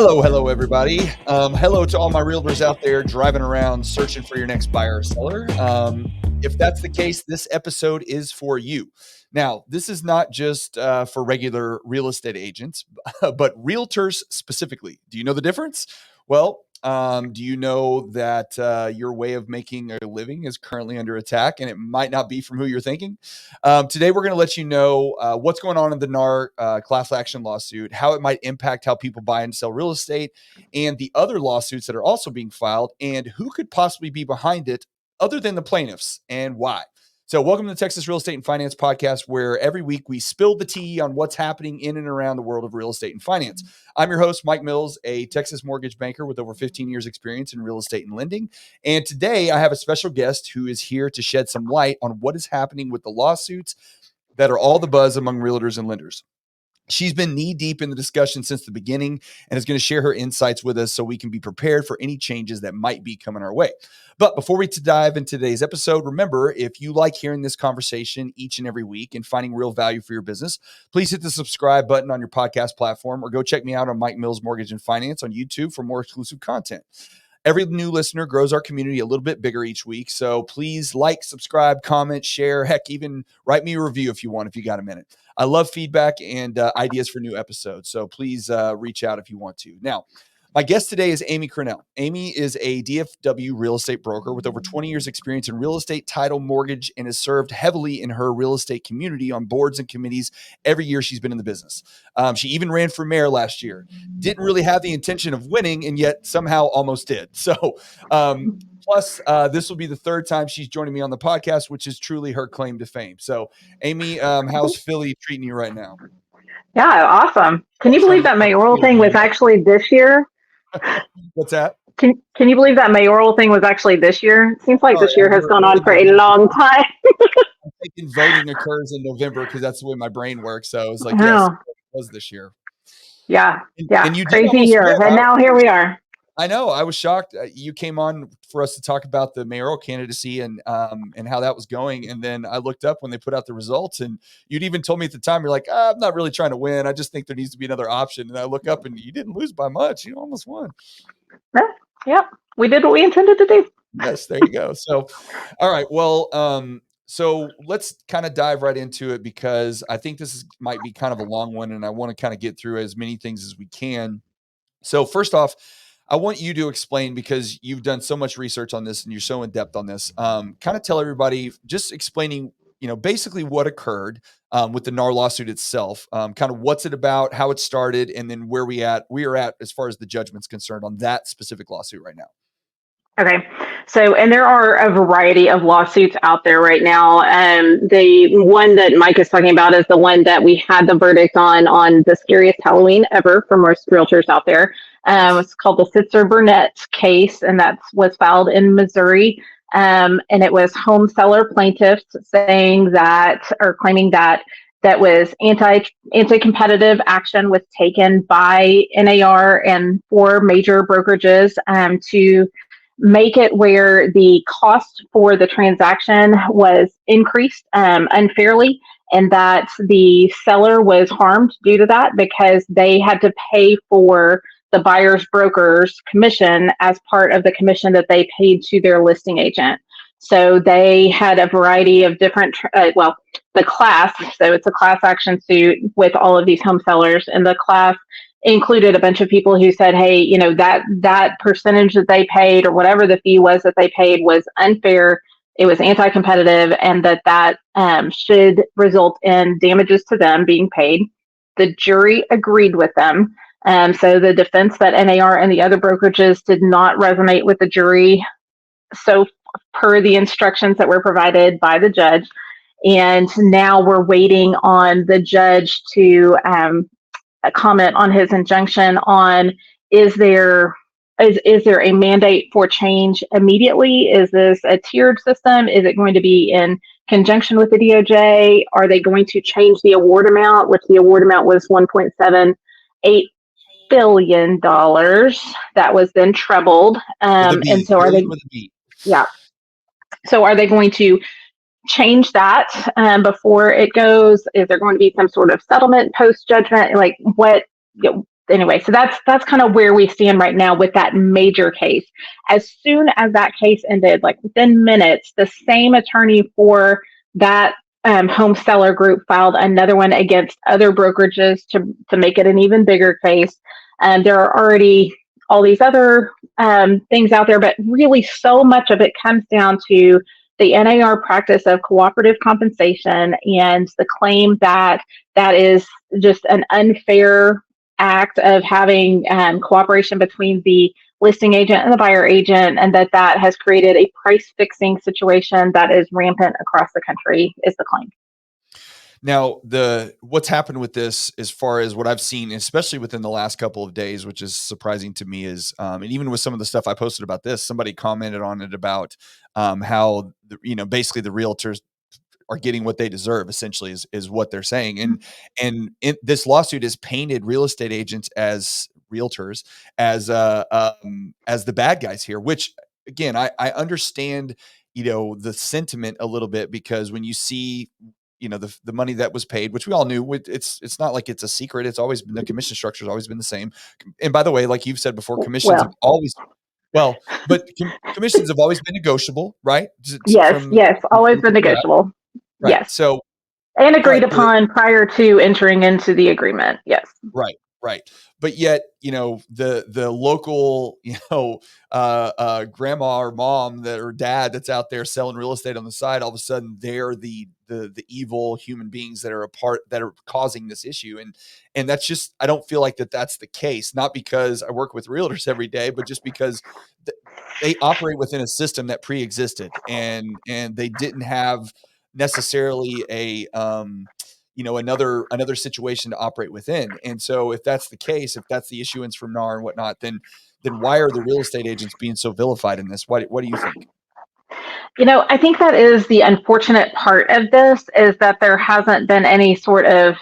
Hello, everybody. Hello to all my realtors out there driving around searching for your next buyer or seller. If that's the case, this episode is for you. Now, this is not just for regular real estate agents, but realtors specifically. Do you know the difference? Well, do you know that your way of making a living is currently under attack, and it might not be from who you're thinking? Today, we're going to let you know what's going on in the NAR class action lawsuit, how it might impact how people buy and sell real estate, and the other lawsuits that are also being filed, and who could possibly be behind it other than the plaintiffs, and why. So welcome to the Texas Real Estate and Finance Podcast, where every week we spill the tea on what's happening in and around the world of real estate and finance. I'm your host, Mike Mills, a Texas mortgage banker with over 15 years experience in real estate and lending. And today I have a special guest who is here to shed some light on what is happening with the lawsuits that are all the buzz among realtors and lenders. She's been knee deep in the discussion since the beginning and is going to share her insights with us so we can be prepared for any changes that might be coming our way. But before we dive into today's episode, remember, if you like hearing this conversation each and every week and finding real value for your business, please hit the subscribe button on your podcast platform or go check me out on Mike Mills Mortgage and Finance on YouTube for more exclusive content. Every new listener grows our community a little bit bigger each week. So please like, subscribe, comment, share, heck, even write me a review if you want, if you got a minute. I love feedback and ideas for new episodes. So please reach out if you want to. Now, my guest today is Amy Cearnal. Amy is a DFW real estate broker with over 20 years experience in real estate, title, mortgage, and has served heavily in her real estate community on boards and committees every year she's been in the business. She even ran for mayor last year. Didn't really have the intention of winning and yet somehow almost did. So plus, this will be the third time she's joining me on the podcast, which is truly her claim to fame. So Amy, how's Philly treating you right now? Yeah, awesome. Can you believe that mayoral thing was actually this year? What's that? Can you believe that mayoral thing was actually this year? It seems like this year has gone on for a long time. I'm thinking voting occurs in November because that's the way my brain works. So it's like, yes, it was this year. Yeah, and you crazy year. And now here we are. I know. I was shocked. You came on for us to talk about the mayoral candidacy and how that was going. And then I looked up when they put out the results, and you'd even told me at the time, you're like, I'm not really trying to win. I just think there needs to be another option. And I look up and you didn't lose by much. You almost won. Yeah. We did what we intended to do. Yes, there you go. So, all right. Well, so let's kind of dive right into it because I think this might be kind of a long one, and I want to kind of get through as many things as we can. So first off, I want you to explain, because you've done so much research on this and you're so in depth on this, kind of tell everybody, just explaining, basically what occurred with the NAR lawsuit itself, kind of what's it about, how it started, and then where we are at as far as the judgment's concerned on that specific lawsuit right now. Okay. So, and there are a variety of lawsuits out there right now. The one that Mike is talking about is the one that we had the verdict on the scariest Halloween ever for most realtors out there. It's called the Sitzer-Burnett case, and that was filed in Missouri. And it was home seller plaintiffs saying that, or claiming that was anti-competitive action was taken by NAR and 4 major brokerages to make it where the cost for the transaction was increased unfairly, and that the seller was harmed due to that because they had to pay for the buyer's broker's commission as part of the commission that they paid to their listing agent. So they had a variety of different, the class, so it's a class action suit with all of these home sellers, and the class included a bunch of people who said, hey, that percentage that they paid or whatever the fee was that they paid was unfair, it was anti-competitive, and that should result in damages to them being paid. The jury agreed with them. So the defense that NAR and the other brokerages did not resonate with the jury, so per the instructions that were provided by the judge. And now we're waiting on the judge to comment on his injunction on, is there a mandate for change immediately? Is this a tiered system? Is it going to be in conjunction with the DOJ? Are they going to change the award amount, which the award amount was $1.78 billion? That was then trebled. And so are they? Yeah. So are they going to change that before it goes? Is there going to be some sort of settlement post judgment? Like what anyway, so that's kind of where we stand right now with that major case. As soon as that case ended, like within minutes, the same attorney for that home seller group filed another one against other brokerages to make it an even bigger case. There are already all these other things out there, but really so much of it comes down to the NAR practice of cooperative compensation and the claim that that is just an unfair act of having cooperation between the listing agent and the buyer agent, and that has created a price fixing situation that is rampant across the country, is the claim. Now, what's happened with this, as far as what I've seen, especially within the last couple of days, which is surprising to me, is and even with some of the stuff I posted about this, somebody commented on it about how basically the realtors are getting what they deserve, essentially, is what they're saying. This lawsuit has painted real estate agents as realtors as the bad guys here, which again, I understand, the sentiment a little bit, because when you see, the money that was paid, which we all knew, it's not like it's a secret. It's always been, the commission structure has always been the same. And by the way, like you've said before, commissions have always, but commissions have always been negotiable, right? Yes, always been negotiable. Right. Yes. So, and agreed upon prior to entering into the agreement. Yes. Right. But yet, the local, grandma or mom or dad that's out there selling real estate on the side, all of a sudden they're the evil human beings that are causing this issue. And that's just, I don't feel like that's the case. Not because I work with realtors every day, but just because they operate within a system that pre-existed, and they didn't have necessarily another situation to operate within. And so if that's the case, if that's the issuance from NAR and whatnot, then why are the real estate agents being so vilified in this? What do you think? I think that is the unfortunate part of this, is that there hasn't been any sort of,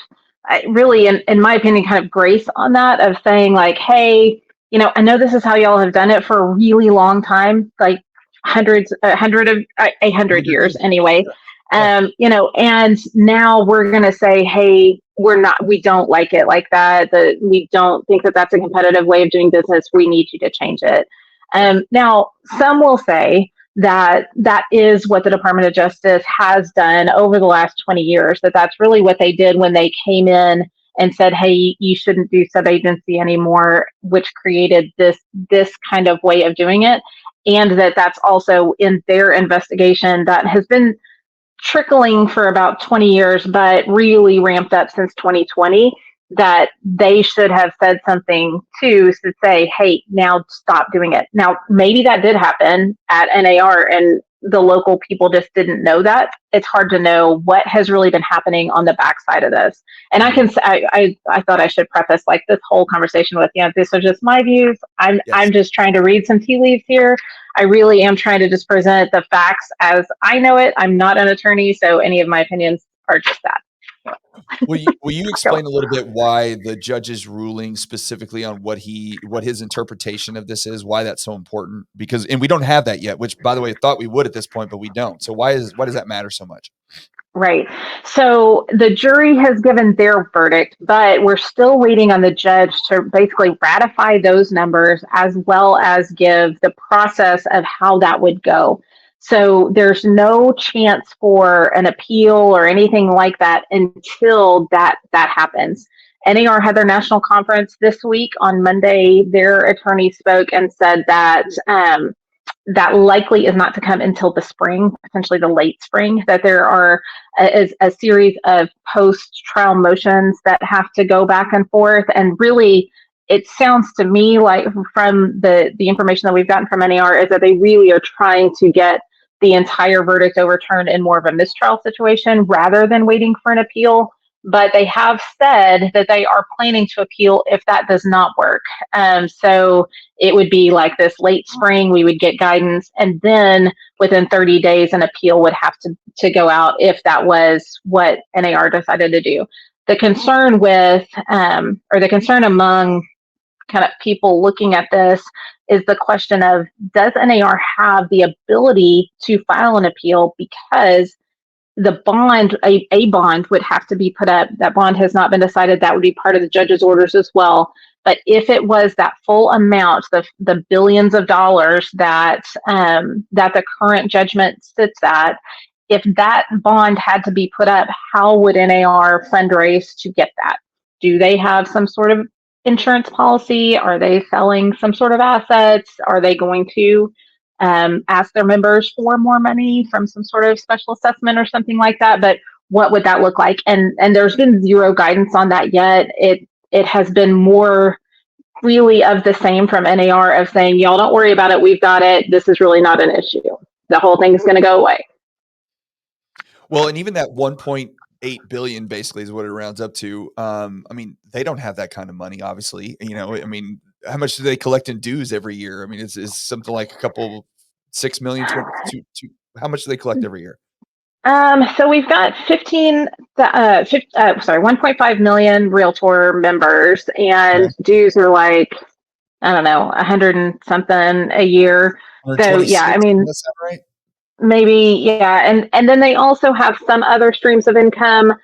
really, in my opinion, kind of grace on that, of saying like, hey, I know this is how y'all have done it for a really long time, like 100 years anyway. And now we're going to say, hey, we don't like it like that. We don't think that that's a competitive way of doing business. We need you to change it. Now, some will say that is what the Department of Justice has done over the last 20 years, that's really what they did when they came in and said, hey, you shouldn't do subagency anymore, which created this kind of way of doing it. And that's also in their investigation that has been trickling for about 20 years, but really ramped up since 2020, that they should have said something to say, hey, now stop doing it. Now, maybe that did happen at NAR and the local people just didn't know that. It's hard to know what has really been happening on the backside of this. And I can say, I thought I should preface like this whole conversation with, this are just my views. I'm just trying to read some tea leaves here. I really am trying to just present the facts as I know it. I'm not an attorney, so any of my opinions are just that. Will you explain a little bit why the judge's ruling specifically on what his interpretation of this is, why that's so important? Because, and we don't have that yet, which, by the way, I thought we would at this point, but we don't. So why does that matter so much? Right. So the jury has given their verdict, but we're still waiting on the judge to basically ratify those numbers, as well as give the process of how that would go. So there's no chance for an appeal or anything like that until that happens. NAR had their national conference this week. On Monday, their attorney spoke and said that that likely is not to come until the spring, potentially the late spring, that there are a series of post-trial motions that have to go back and forth. And really, it sounds to me like, from the information that we've gotten from NAR, is that they really are trying to get the entire verdict overturned in more of a mistrial situation rather than waiting for an appeal. But they have said that they are planning to appeal if that does not work. So it would be like this late spring, we would get guidance, and then within 30 days, an appeal would have to go out if that was what NAR decided to do. The concern with, or the concern among kind of people looking at this, is the question of, does NAR have the ability to file an appeal? Because the bond, a bond would have to be put up. That bond has not been decided. That would be part of the judge's orders as well. But if it was that full amount, the billions of dollars that that the current judgment sits at, if that bond had to be put up, how would NAR fundraise to get that? Do they have some sort of insurance policy? Are they selling some sort of assets? Are they going to ask their members for more money from some sort of special assessment or something like that? But what would that look like? And there's been zero guidance on that yet. It has been more really of the same from NAR of saying, y'all don't worry about it. We've got it. This is really not an issue. The whole thing is going to go away. Well, and even that 1.8 billion basically is what it rounds up to. I mean, they don't have that kind of money, obviously. I mean, how much do they collect in dues every year? I mean, it's something like a couple 6 million, how much do they collect every year? So we've got 1.5 million Realtor members, and dues are like, I don't know, 100 and something a year. So yeah, I mean, does that sound right? Maybe, yeah, and then they also have some other streams of income,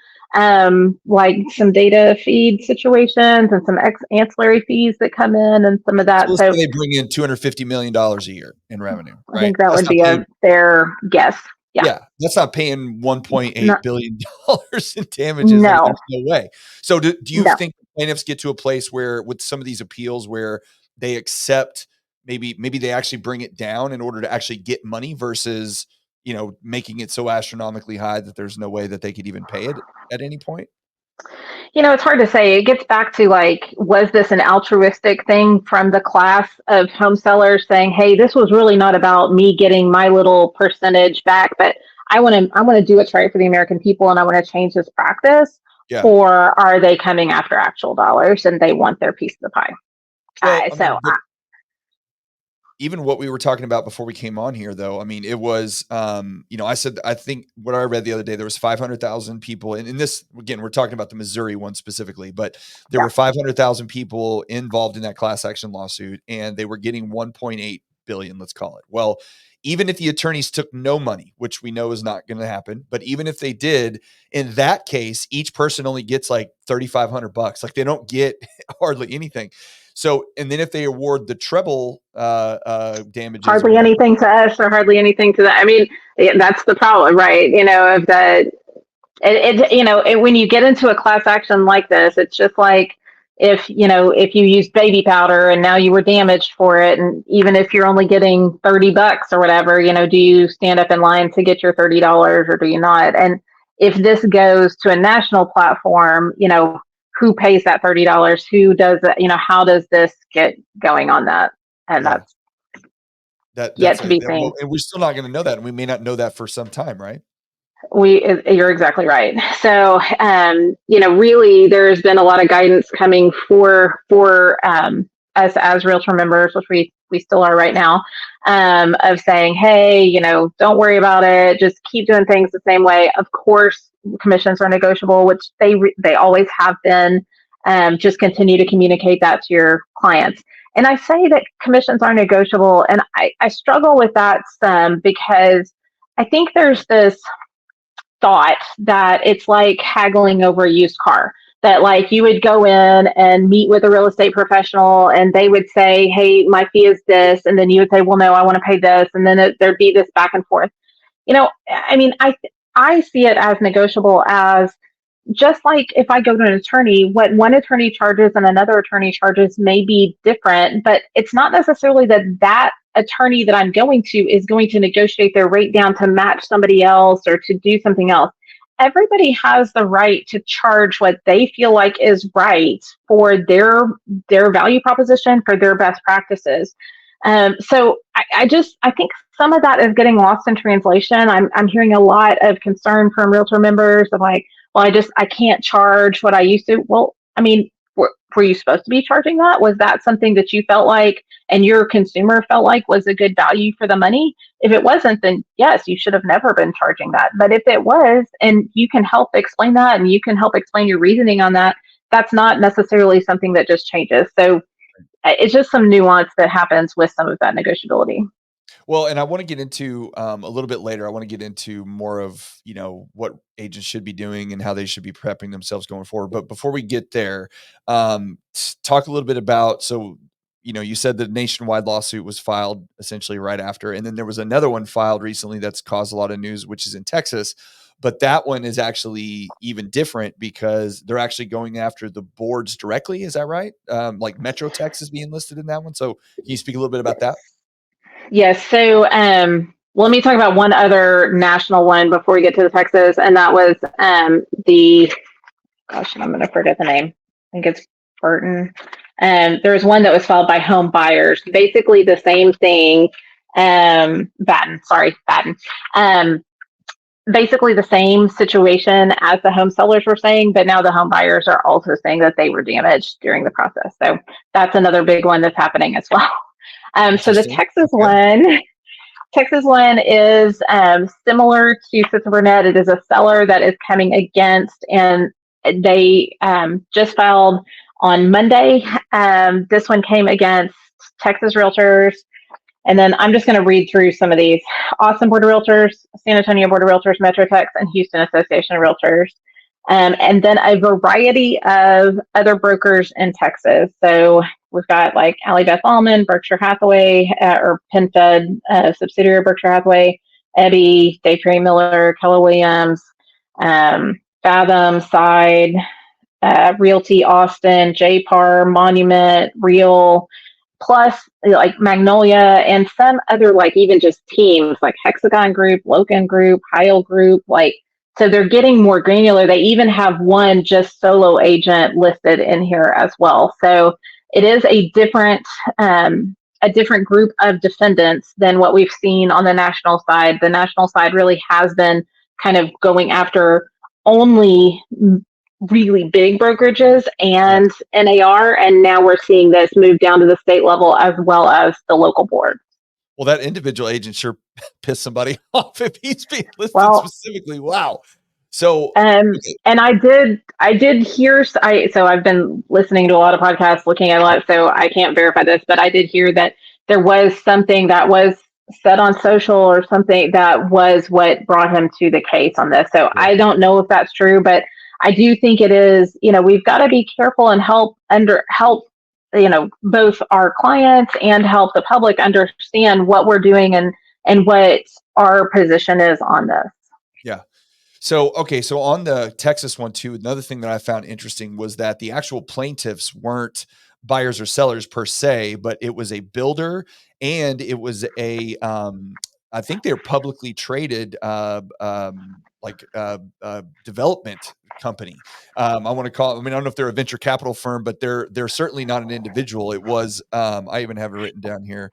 like some data feed situations and some ancillary fees that come in, and some of that. So let's So say they bring in $250 million a year in revenue, I right? think that That's would not be paying, a fair guess. Yeah. that's not paying $1.8 No, billion in damages. I mean, no, there's no way. So do you no. think plaintiffs get to a place where with some of these appeals where they accept maybe they actually bring it down in order to actually get money versus, making it so astronomically high that there's no way that they could even pay it at any point? It's hard to say. It gets back to like, was this an altruistic thing from the class of home sellers saying, "Hey, this was really not about me getting my little percentage back, but I want to do what's right for the American people, and I want to change this practice." Yeah. Or are they coming after actual dollars and they want their piece of the pie? Well, I So mean, but even what we were talking about before we came on here, though, I mean, it was, I said, I think what I read the other day, there was 500,000 people. And in this, again, we're talking about the Missouri one specifically, but there were 500,000 people involved in that class action lawsuit, and they were getting 1.8 billion, let's call it. Well, even if the attorneys took no money, which we know is not going to happen, but even if they did, in that case, each person only gets like $3,500. Like they don't get hardly anything. So, and then if they award the treble damages, hardly anything to us or hardly anything to that. I mean, that's the problem, right? Of that. When you get into a class action like this, it's just like if you used baby powder and now you were damaged for it, and even if you're only getting $30 or whatever, do you stand up in line to get your $30 or do you not? And if this goes to a national platform, who pays that $30? Who does that? How does this get going on that? And that's yet to be seen. And we're still not going to know that, and we may not know that for some time, right? You're exactly right. So, really, there's been a lot of guidance coming for us as realtor members, which we still are right now, of saying, hey, don't worry about it. Just keep doing things the same way. Of course, commissions are negotiable, which they always have been. Just continue to communicate that to your clients. And I say that commissions are negotiable, and I struggle with that some because I think there's this thought that it's like haggling over a used car, that like you would go in and meet with a real estate professional and they would say, hey, my fee is this, and then you would say, well, no, I want to pay this, and then there'd be this back and forth. I mean, I see it as negotiable as just like if I go to an attorney, what one attorney charges and another attorney charges may be different, but it's not necessarily that attorney that I'm going to is going to negotiate their rate down to match somebody else or to do something else. Everybody has the right to charge what they feel like is right for their value proposition, for their best practices. So I think some of that is getting lost in translation. I'm hearing a lot of concern from realtor members of like, well, I can't charge what I used to. Well, I mean, were you supposed to be charging that? Was that something that you felt like and your consumer felt like was a good value for the money? If it wasn't, then yes, you should have never been charging that. But if it was, and you can help explain that and you can help explain your reasoning on that, that's not necessarily something that just changes. So it's just some nuance that happens with some of that negotiability. Well, and I want to get into a little bit later. I want to get into more of what agents should be doing and how they should be prepping themselves going forward. But before we get there, talk a little bit about you said the nationwide lawsuit was filed essentially right after, and then there was another one filed recently that's caused a lot of news, which is in Texas. But that one is actually even different because they're actually going after the boards directly. Is that right? Like Metro Tex is being listed in that one. So can you speak a little bit about that? Yes. So let me talk about one other national one before we get to the Texas, and that was the gosh, I'm going to forget the name. I think it's Burton. There was one that was filed by home buyers, basically the same thing. Batten. Basically the same situation as the home sellers were saying, but now the home buyers are also saying that they were damaged during the process. So that's another big one that's happening as well. So the Interesting. Texas one is similar to Sister Burnett. It is a seller that is coming against, and they just filed on Monday. This one came against Texas Realtors. And then I'm just going to read through some of these. Austin Board of Realtors, San Antonio Board of Realtors, Metro Tex, and Houston Association of Realtors. And then a variety of other brokers in Texas. So we've got like Allie Beth Allman, Berkshire Hathaway, or PenFed, subsidiary of Berkshire Hathaway, Ebby, Dave Perry Miller, Keller Williams, Fathom, Side, Realty Austin, JPAR, Monument, Real, plus like Magnolia and some other like even just teams like Hexagon Group, Loken Group, Heil Group, like so they're getting more granular. They even have one just solo agent listed in here as well. So it is a different group of defendants than what we've seen on the national side. The national side really has been kind of going after only really big brokerages and NAR, and now we're seeing this move down to the state level as well as the local board. Well, that individual agent sure pissed somebody off if he's being listed Well, specifically. Wow. So, and I did hear, so I've been listening to a lot of podcasts, looking at a lot, so I can't verify this, but I did hear that there was something that was said on social or something that was what brought him to the case on this. So I don't know if that's true, but I do think it is, we've got to be careful and help, both our clients and help the public understand what we're doing and what our position is on this. yeah. So, okay. So on the Texas one too, another thing that I found interesting was that the actual plaintiffs weren't buyers or sellers per se, but it was a builder and it was I think they're publicly traded, development company. I want to call it, I don't know if they're a venture capital firm, but they're certainly not an individual. It was, I even have it written down here.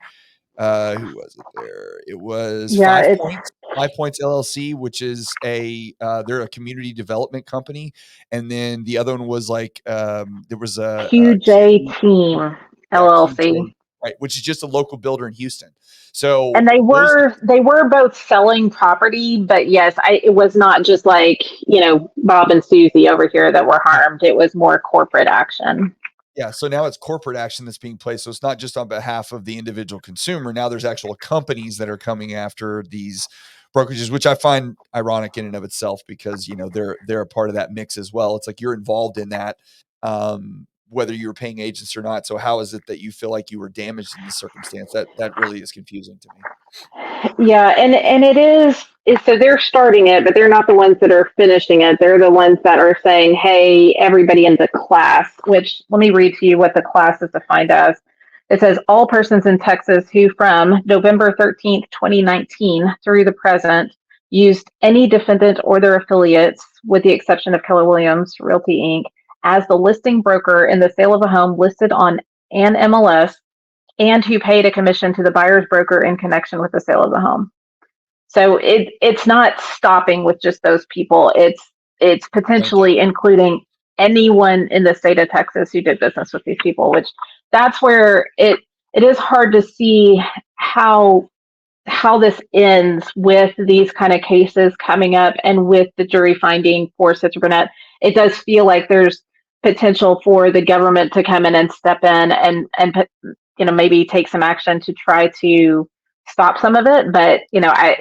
Who was it there? It was Yeah, it's 5 Points LLC, which is they're a community development company. And then the other one was like, there was a QJ Team LLC. QJ, right, which is just a local builder in Houston. So And they were both selling property, but yes, it was not just like, Bob and Susie over here that were harmed. It was more corporate action. yeah, so now it's corporate action that's being placed. So it's not just on behalf of the individual consumer. Now there's actual companies that are coming after these brokerages, which I find ironic in and of itself because they're a part of that mix as well. It's like you're involved in that, whether you were paying agents or not. So how is it that you feel like you were damaged in this circumstance? That really is confusing to me. Yeah, and it is so they're starting it, but they're not the ones that are finishing it. They're the ones that are saying, hey, everybody in the class, which let me read to you what the class is defined as. It says all persons in Texas who from November 13th, 2019 through the present used any defendant or their affiliates, with the exception of Keller Williams Realty Inc., as the listing broker in the sale of a home listed on an MLS, and who paid a commission to the buyer's broker in connection with the sale of the home. So it's not stopping with just those people. It's potentially including anyone in the state of Texas who did business with these people, which that's where it is hard to see how this ends with these kind of cases coming up and with the jury finding for Sister Burnett. It does feel like there's potential for the government to come in and step in and maybe take some action to try to stop some of it. But, I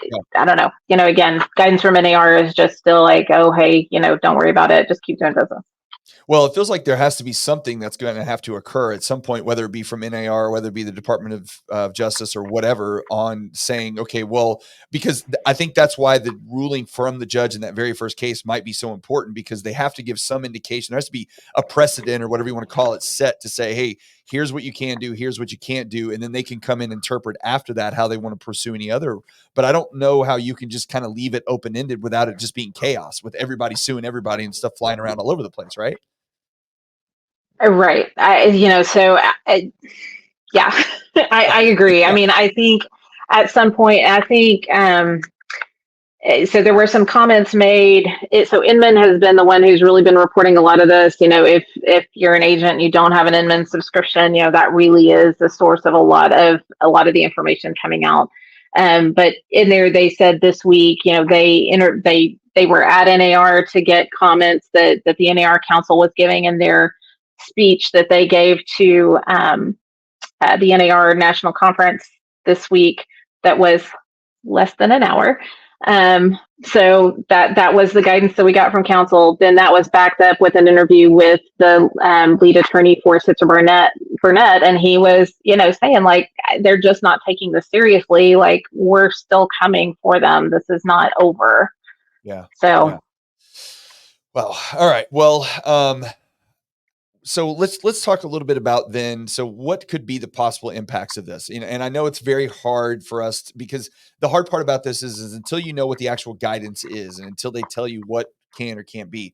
don't know, again, guidance from NAR is just still like, oh, hey, don't worry about it. Just keep doing business. Well, it feels like there has to be something that's going to have to occur at some point, whether it be from NAR, whether it be the Department of Justice or whatever, on saying, okay, well, because I think that's why the ruling from the judge in that very first case might be so important, because they have to give some indication. There has to be a precedent or whatever you want to call it set to say, hey, here's what you can do, here's what you can't do. And then they can come in and interpret after that how they want to pursue any other. But I don't know how you can just kind of leave it open-ended without it just being chaos with everybody suing everybody and stuff flying around all over the place, right? Right. Yeah, I agree. I mean, I think at some point, so there were some comments made. So Inman has been the one who's really been reporting a lot of this. If you're an agent and you don't have an Inman subscription, that really is the source of a lot of the information coming out. But in there, they said this week, they were at NAR to get comments that the NAR counsel was giving in their speech that they gave to the NAR National Conference this week. That was less than an hour. So that was the guidance that we got from counsel. Then that was backed up with an interview with the lead attorney for Sitzer Burnett, and he was, saying like, they're just not taking this seriously. Like, we're still coming for them. This is not over. Yeah. So. Yeah. Well, all right. Well, so let's talk a little bit about then. So what could be the possible impacts of this? And I know it's very hard for us because the hard part about this is until you know what the actual guidance is and until they tell you what can or can't be,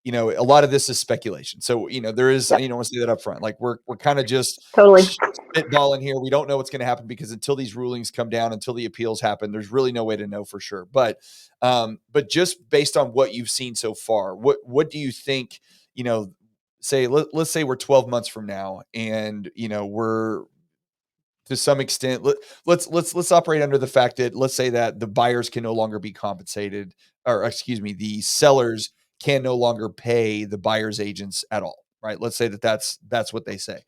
a lot of this is speculation. So, there is, Yep. I want to say that up front, like we're kind of just Totally spitballing here. We don't know what's going to happen because until these rulings come down, until the appeals happen, there's really no way to know for sure. But just based on what you've seen so far, what do you think, let's say we're 12 months from now and, we're to some extent, let's operate under the fact that let's say that the buyers can no longer be compensated, or excuse me, the sellers can no longer pay the buyer's agents at all. Right. Let's say that's what they say.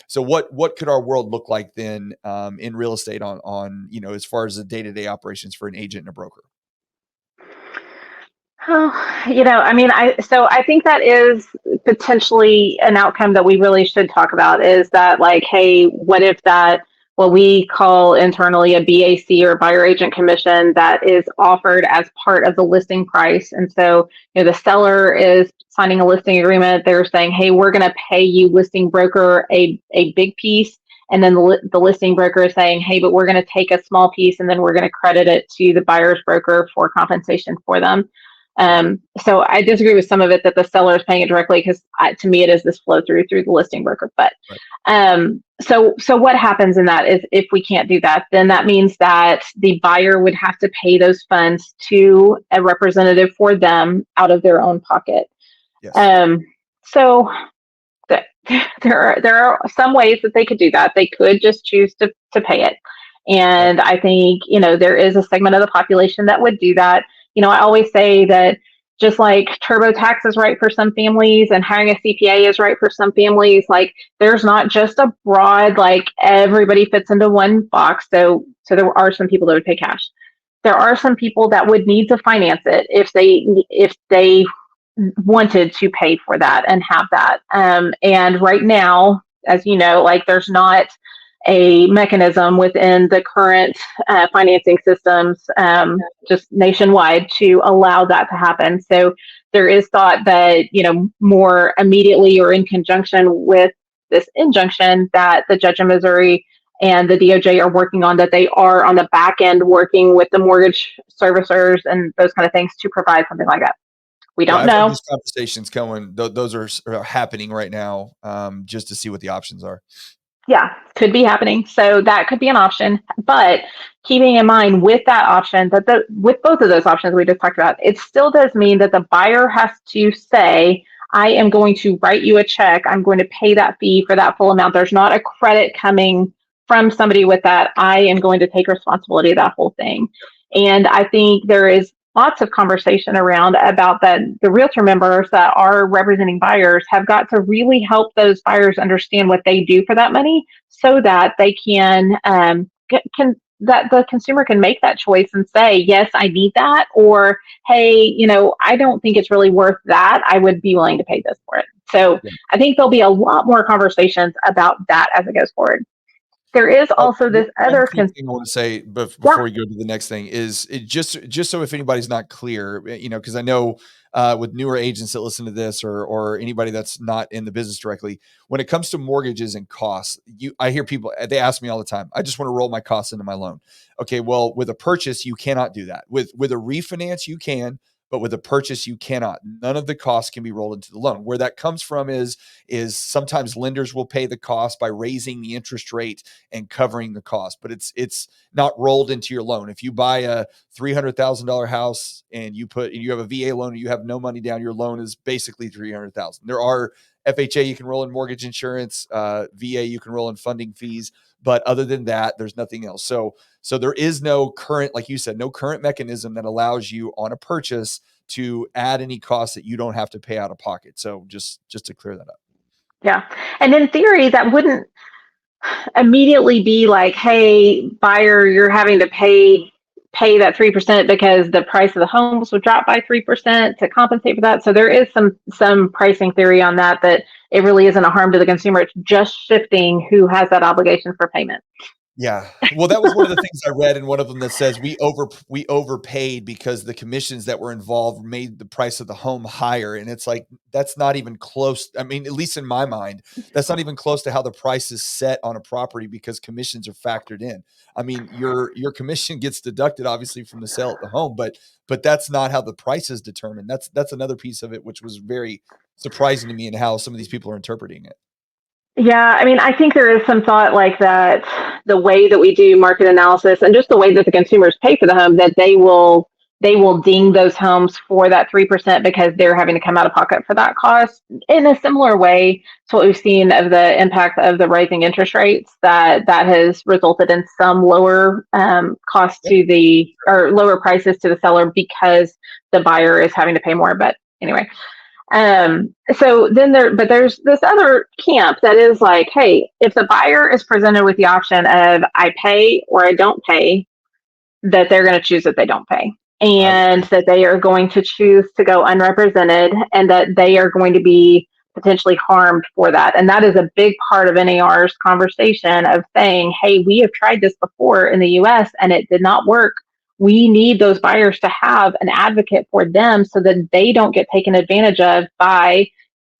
So what could our world look like then in real estate on, as far as the day-to-day operations for an agent and a broker? Oh, I think that is potentially an outcome that we really should talk about, is that like, hey, what if that, what we call internally a BAC or buyer agent commission that is offered as part of the listing price. And so, the seller is signing a listing agreement. They're saying, hey, we're going to pay you, listing broker, a big piece. And then the listing broker is saying, hey, but we're going to take a small piece and then we're going to credit it to the buyer's broker for compensation for them. So I disagree with some of it that the seller is paying it directly, because to me it is this flow through the listing broker. But so what happens in that is, if we can't do that, then that means that the buyer would have to pay those funds to a representative for them out of their own pocket. Yes. So there are some ways that they could do that. They could just choose to pay it. And I think, there is a segment of the population that would do that. I always say that just like TurboTax is right for some families and hiring a CPA is right for some families, like there's not just a broad, like everybody fits into one box. So there are some people that would pay cash. There are some people that would need to finance it if they wanted to pay for that and have that. And right now, as you know, like there's not a mechanism within the current financing systems, just nationwide, to allow that to happen. So there is thought that, more immediately or in conjunction with this injunction that the judge in Missouri and the DOJ are working on, that they are on the back end working with the mortgage servicers and those kind of things to provide something like that. We don't know. These conversations going; those are happening right now, just to see what the options are. Yeah, could be happening. So that could be an option. But keeping in mind with that option, with both of those options we just talked about, it still does mean that the buyer has to say, I am going to write you a check. I'm going to pay that fee for that full amount. There's not a credit coming from somebody with that. I am going to take responsibility of that whole thing. And I think there is lots of conversation around about that. The realtor members that are representing buyers have got to really help those buyers understand what they do for that money, so that they can that the consumer can make that choice and say, yes, I need that, or hey, I don't think it's really worth that. I would be willing to pay this for it. So Yeah. I think there'll be a lot more conversations about that as it goes forward. There is also this One other quick thing I want to say yeah, before we go to the next thing is it just so if anybody's not clear, because I know with newer agents that listen to this or anybody that's not in the business directly, when it comes to mortgages and costs, I hear people, they ask me all the time, I just want to roll my costs into my loan. Okay, well, with a purchase, you cannot do that. With a refinance, you can, but with a purchase, you cannot. None of the costs can be rolled into the loan. Where that comes from is sometimes lenders will pay the cost by raising the interest rate and covering the cost, but it's not rolled into your loan. If you buy a $300,000 house and you have a VA loan and you have no money down, your loan is basically $300,000. There are FHA you can roll in mortgage insurance, VA you can roll in funding fees, but other than that, there's nothing else. So there is no current, like you said, no current mechanism that allows you on a purchase to add any costs that you don't have to pay out of pocket. So just to clear that up. yeah. And in theory, that wouldn't immediately be like, hey, buyer, you're having to pay that 3% because the price of the homes would drop by 3% to compensate for that. So there is some pricing theory on that it really isn't a harm to the consumer. It's just shifting who has that obligation for payment. Yeah. Well, that was one of the things I read in one of them that says we overpaid because the commissions that were involved made the price of the home higher. And it's like, that's not even close. I mean, at least in my mind, that's not even close to how the price is set on a property because commissions are factored in. I mean, your commission gets deducted obviously from the sale of the home, but that's not how the price is determined. That's another piece of it, which was very surprising to me and how some of these people are interpreting it. Yeah, I mean, I think there is some thought like that, the way that we do market analysis and just the way that the consumers pay for the home, that they will ding those homes for that 3% because they're having to come out of pocket for that cost in a similar way to what we've seen of the impact of the rising interest rates, that has resulted in some lower cost Yep. to or lower prices to the seller because the buyer is having to pay more. But anyway, so then there's this other camp that is like, hey, if the buyer is presented with the option of I pay or I don't pay, that they're going to choose that they don't pay, I would and agree. that they are going to choose to go unrepresented, and that they are going to be potentially harmed for that. And that is a big part of NAR's conversation of saying, hey, we have tried this before in the US and it did not work. We need those buyers to have an advocate for them so that they don't get taken advantage of by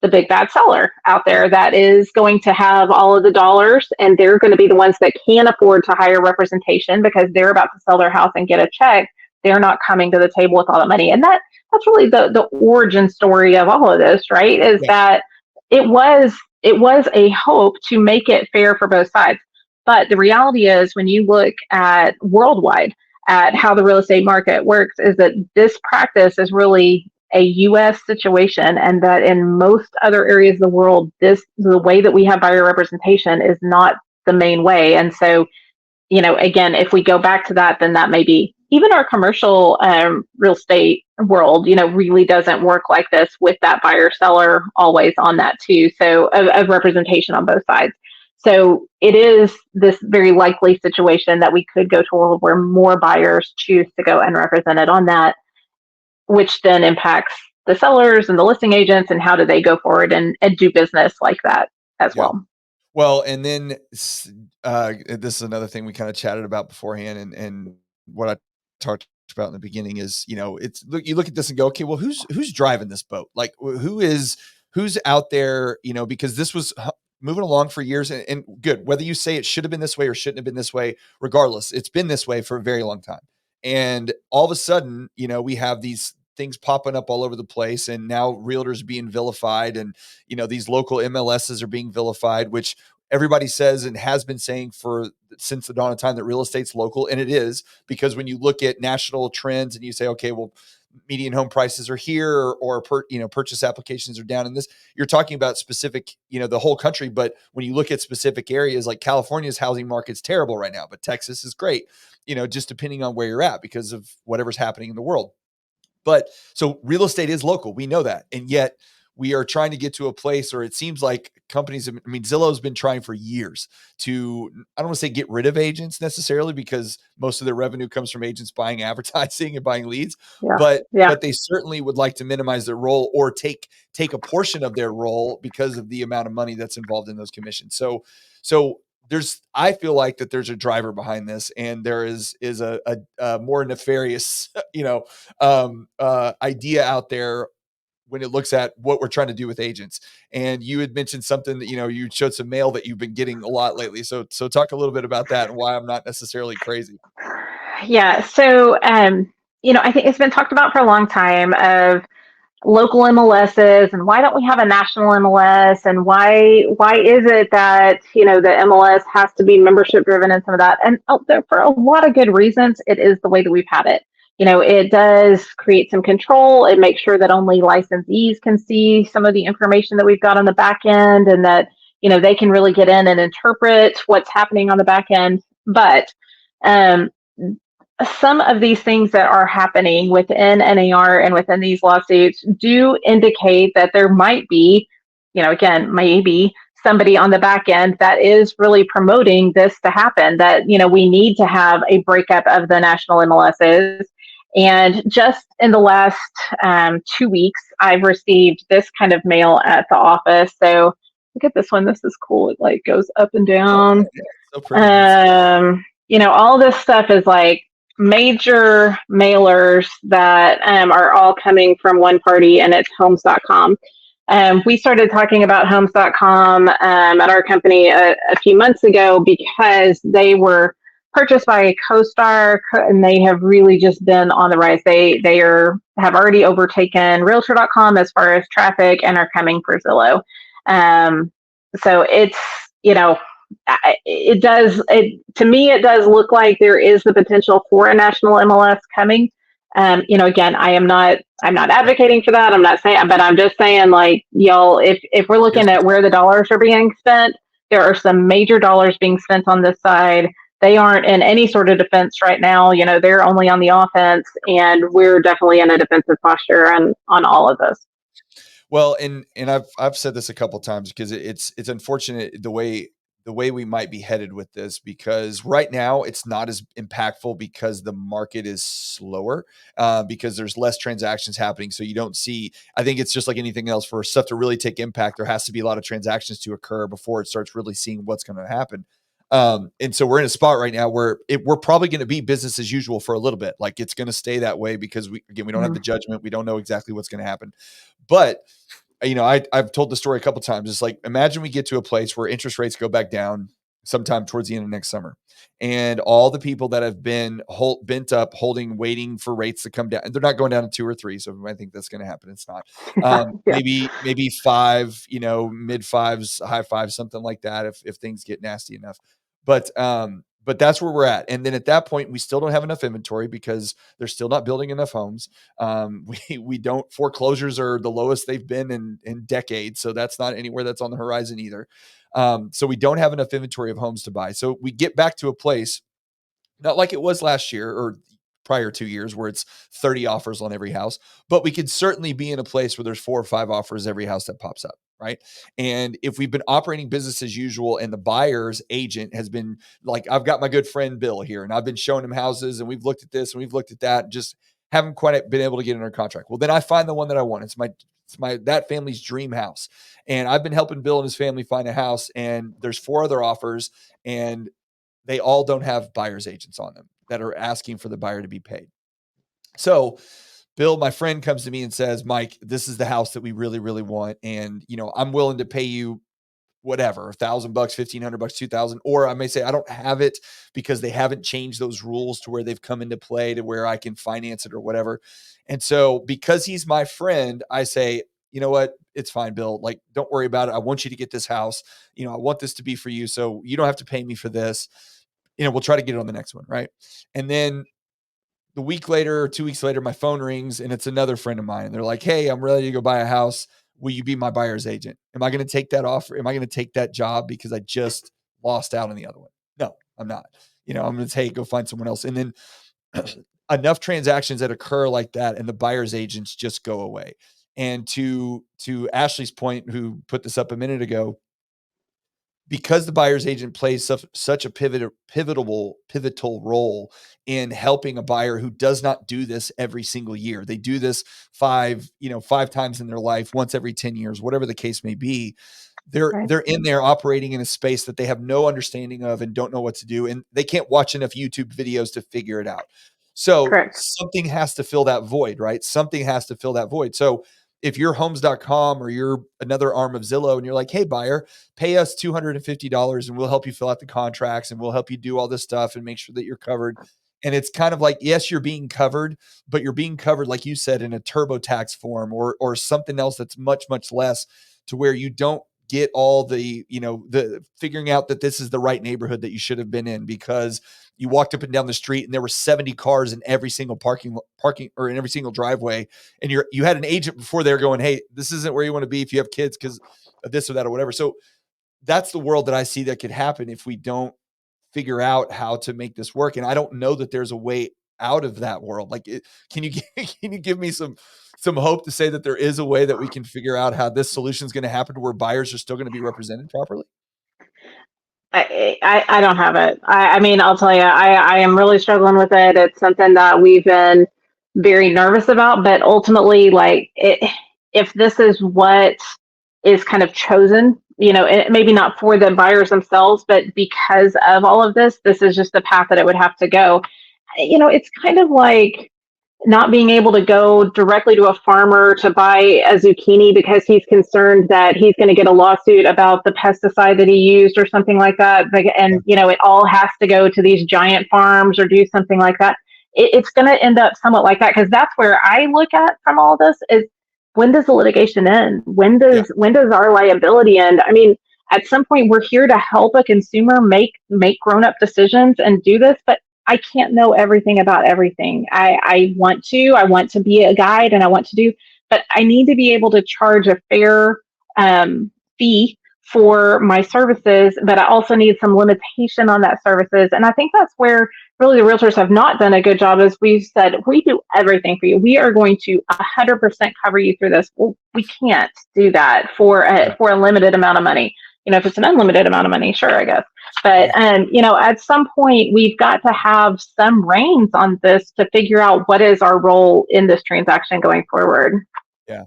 the big bad seller out there that is going to have all of the dollars, and they're going to be the ones that can afford to hire representation because they're about to sell their house and get a check. They're not coming to the table with all that money. And that's really the origin story of all of this, right? Is Yeah. that it was a hope to make it fair for both sides. But the reality is, when you look at worldwide at how the real estate market works, is that this practice is really a US situation, and that in most other areas of the world, the way that we have buyer representation is not the main way. And so, again, if we go back to that, then that may be even our commercial real estate world, really doesn't work like this with that buyer seller always on that too. So of representation on both sides. So it is this very likely situation that we could go to a world where more buyers choose to go unrepresented on that, which then impacts the sellers and the listing agents and how do they go forward and do business like that as Yeah. well. Well, and then this is another thing we kind of chatted about beforehand, and what I talked about in the beginning is, it's you look at this and go, okay, well, who's driving this boat? Like, who's out there? Because this was moving along for years, and good. Whether you say it should have been this way or shouldn't have been this way, regardless, it's been this way for a very long time. And all of a sudden, we have these things popping up all over the place, and now realtors being vilified, and these local MLSs are being vilified, which everybody says and has been saying for since the dawn of time that real estate's local, and it is, because when you look at national trends and you say, okay, well, median home prices are here, or purchase applications are down in this, you're talking about specific, the whole country. But when you look at specific areas, like California's housing market's terrible right now, but Texas is great, just depending on where you're at because of whatever's happening in the world. But so real estate is local. We know that. And yet we are trying to get to a place, or it seems like companies, I mean, Zillow's been trying for years to, I don't want to say get rid of agents necessarily, because most of their revenue comes from agents buying advertising and buying leads, Yeah. but Yeah. they certainly would like to minimize their role, or take a portion of their role because of the amount of money that's involved in those commissions. So I feel like that there's a driver behind this, and there is a more nefarious, idea out there when it looks at what we're trying to do with agents. And you had mentioned something that, you showed some mail that you've been getting a lot lately. So talk a little bit about that and why I'm not necessarily crazy. Yeah. So, I think it's been talked about for a long time of local MLSs, and why don't we have a national MLS, and why is it that the MLS has to be membership driven and some of that, and for a lot of good reasons it is the way that we've had it. It does create some control. It makes sure that only licensees can see some of the information that we've got on the back end, and that they can really get in and interpret what's happening on the back end. But um, some of these things that are happening within NAR and within these lawsuits do indicate that there might be, again, maybe somebody on the back end that is really promoting this to happen, that, we need to have a breakup of the national MLSs. And just in the last 2 weeks, I've received this kind of mail at the office. So look at this one. This is cool. It like goes up and Oh, down. yeah, so pretty. All this stuff is like major mailers that are all coming from one party, and it's homes.com. We started talking about homes.com at our company a few months ago because they were purchased by CoStar, and they have really just been on the rise. They have already overtaken realtor.com as far as traffic, and are coming for Zillow. So it's, to me, it does look like there is the potential for a national MLS coming. Again, I'm not advocating for that. I'm not saying, but I'm just saying, like, y'all, if we're looking at where the dollars are being spent, there are some major dollars being spent on this side. They aren't in any sort of defense right now. They're only on the offense, and we're definitely in a defensive posture on all of this. Well, and I've said this a couple of times, because it's unfortunate the way we might be headed with this, because right now it's not as impactful because the market is slower, because there's less transactions happening. So you don't see, I think it's just like anything else, for stuff to really take impact, there has to be a lot of transactions to occur before it starts really seeing what's going to happen. And so we're in a spot right now where we're probably going to be business as usual for a little bit. Like, it's going to stay that way because we don't have the judgment. We don't know exactly what's going to happen. But I've told the story a couple of times. It's like, imagine we get to a place where interest rates go back down sometime towards the end of next summer, and all the people that have been bent up, waiting for rates to come down, and they're not going down to 2 or 3. So I think that's going to happen. It's not. Yeah. Maybe 5, mid 5s, high 5s, something like that, if things get nasty enough. But that's where we're at. And then at that point, we still don't have enough inventory because they're still not building enough homes. We don't, foreclosures are the lowest they've been in decades. So that's not anywhere that's on the horizon either. So we don't have enough inventory of homes to buy. So we get back to a place, not like it was last year or prior 2 years, where it's 30 offers on every house, but we could certainly be in a place where there's 4 or 5 offers every house that pops up. Right. And if we've been operating business as usual, and the buyer's agent has been like, I've got my good friend Bill here, and I've been showing him houses, and we've looked at this and we've looked at that, and just haven't quite been able to get under contract. Well, then I find the one that I want. It's that family's dream house. And I've been helping Bill and his family find a house, and there's 4 other offers, and they all don't have buyer's agents on them that are asking for the buyer to be paid. So Bill, my friend, comes to me and says, Mike, this is the house that we really, really want. And, I'm willing to pay you whatever, $1,000, $1,500, 2,000, or I may say, I don't have it because they haven't changed those rules to where they've come into play to where I can finance it or whatever. And so because he's my friend, I say, you know what? It's fine, Bill. Like, don't worry about it. I want you to get this house. I want this to be for you. So you don't have to pay me for this. We'll try to get it on the next one. Right. And then the week later or 2 weeks later, my phone rings, and it's another friend of mine. They're like, hey, I'm ready to go buy a house. Will you be my buyer's agent? Am I going to take that offer? Am I going to take that job because I just lost out on the other one? No, I'm not. I'm going to go find someone else. And then enough transactions that occur like that, and the buyer's agents just go away. And to Ashley's point, who put this up a minute ago, because the buyer's agent plays such a pivotal role in helping a buyer who does not do this every single year. They do this five times in their life, once every 10 years, whatever the case may be. They're in there operating in a space that they have no understanding of and don't know what to do. And they can't watch enough YouTube videos to figure it out. So something has to fill that void, right? Something has to fill that void. So if you're homes.com or you're another arm of Zillow and you're like, hey, buyer, pay us $250 and we'll help you fill out the contracts and we'll help you do all this stuff and make sure that you're covered. And it's kind of like, yes, you're being covered, but you're being covered, like you said, in a TurboTax form or something else that's much, much less, to where you don't get all the figuring out that this is the right neighborhood that you should have been in because you walked up and down the street and there were 70 cars in every single parking or in every single driveway. And you had an agent before there going, hey, this isn't where you want to be if you have kids because of this or that or whatever. So that's the world that I see that could happen if we don't figure out how to make this work. And I don't know that there's a way out of that world. Like, can you give me some hope to say that there is a way that we can figure out how this solution is going to happen to where buyers are still going to be represented properly? I don't have it. I mean, I'll tell you, I am really struggling with it. It's something that we've been very nervous about, but ultimately, like, if this is what is kind of chosen, maybe not for the buyers themselves, but because of all of this, this is just the path that it would have to go. It's kind of like not being able to go directly to a farmer to buy a zucchini because he's concerned that he's going to get a lawsuit about the pesticide that he used or something like that. And, it all has to go to these giant farms or do something like that. It's going to end up somewhat like that, because that's where I look at from all this is, when does the litigation end? When does our liability end? I mean, at some point we're here to help a consumer make grown-up decisions and do this, but I can't know everything about everything. I want to be a guide and I want to do, but I need to be able to charge a fair fee for my services, but I also need some limitation on that services. And I think that's where really the realtors have not done a good job, is we've said, we do everything for you. We are going to 100% cover you through this. Well, we can't do that for a limited amount of money. If it's an unlimited amount of money, sure, I guess. But, at some point, we've got to have some reins on this to figure out what is our role in this transaction going forward. Yeah.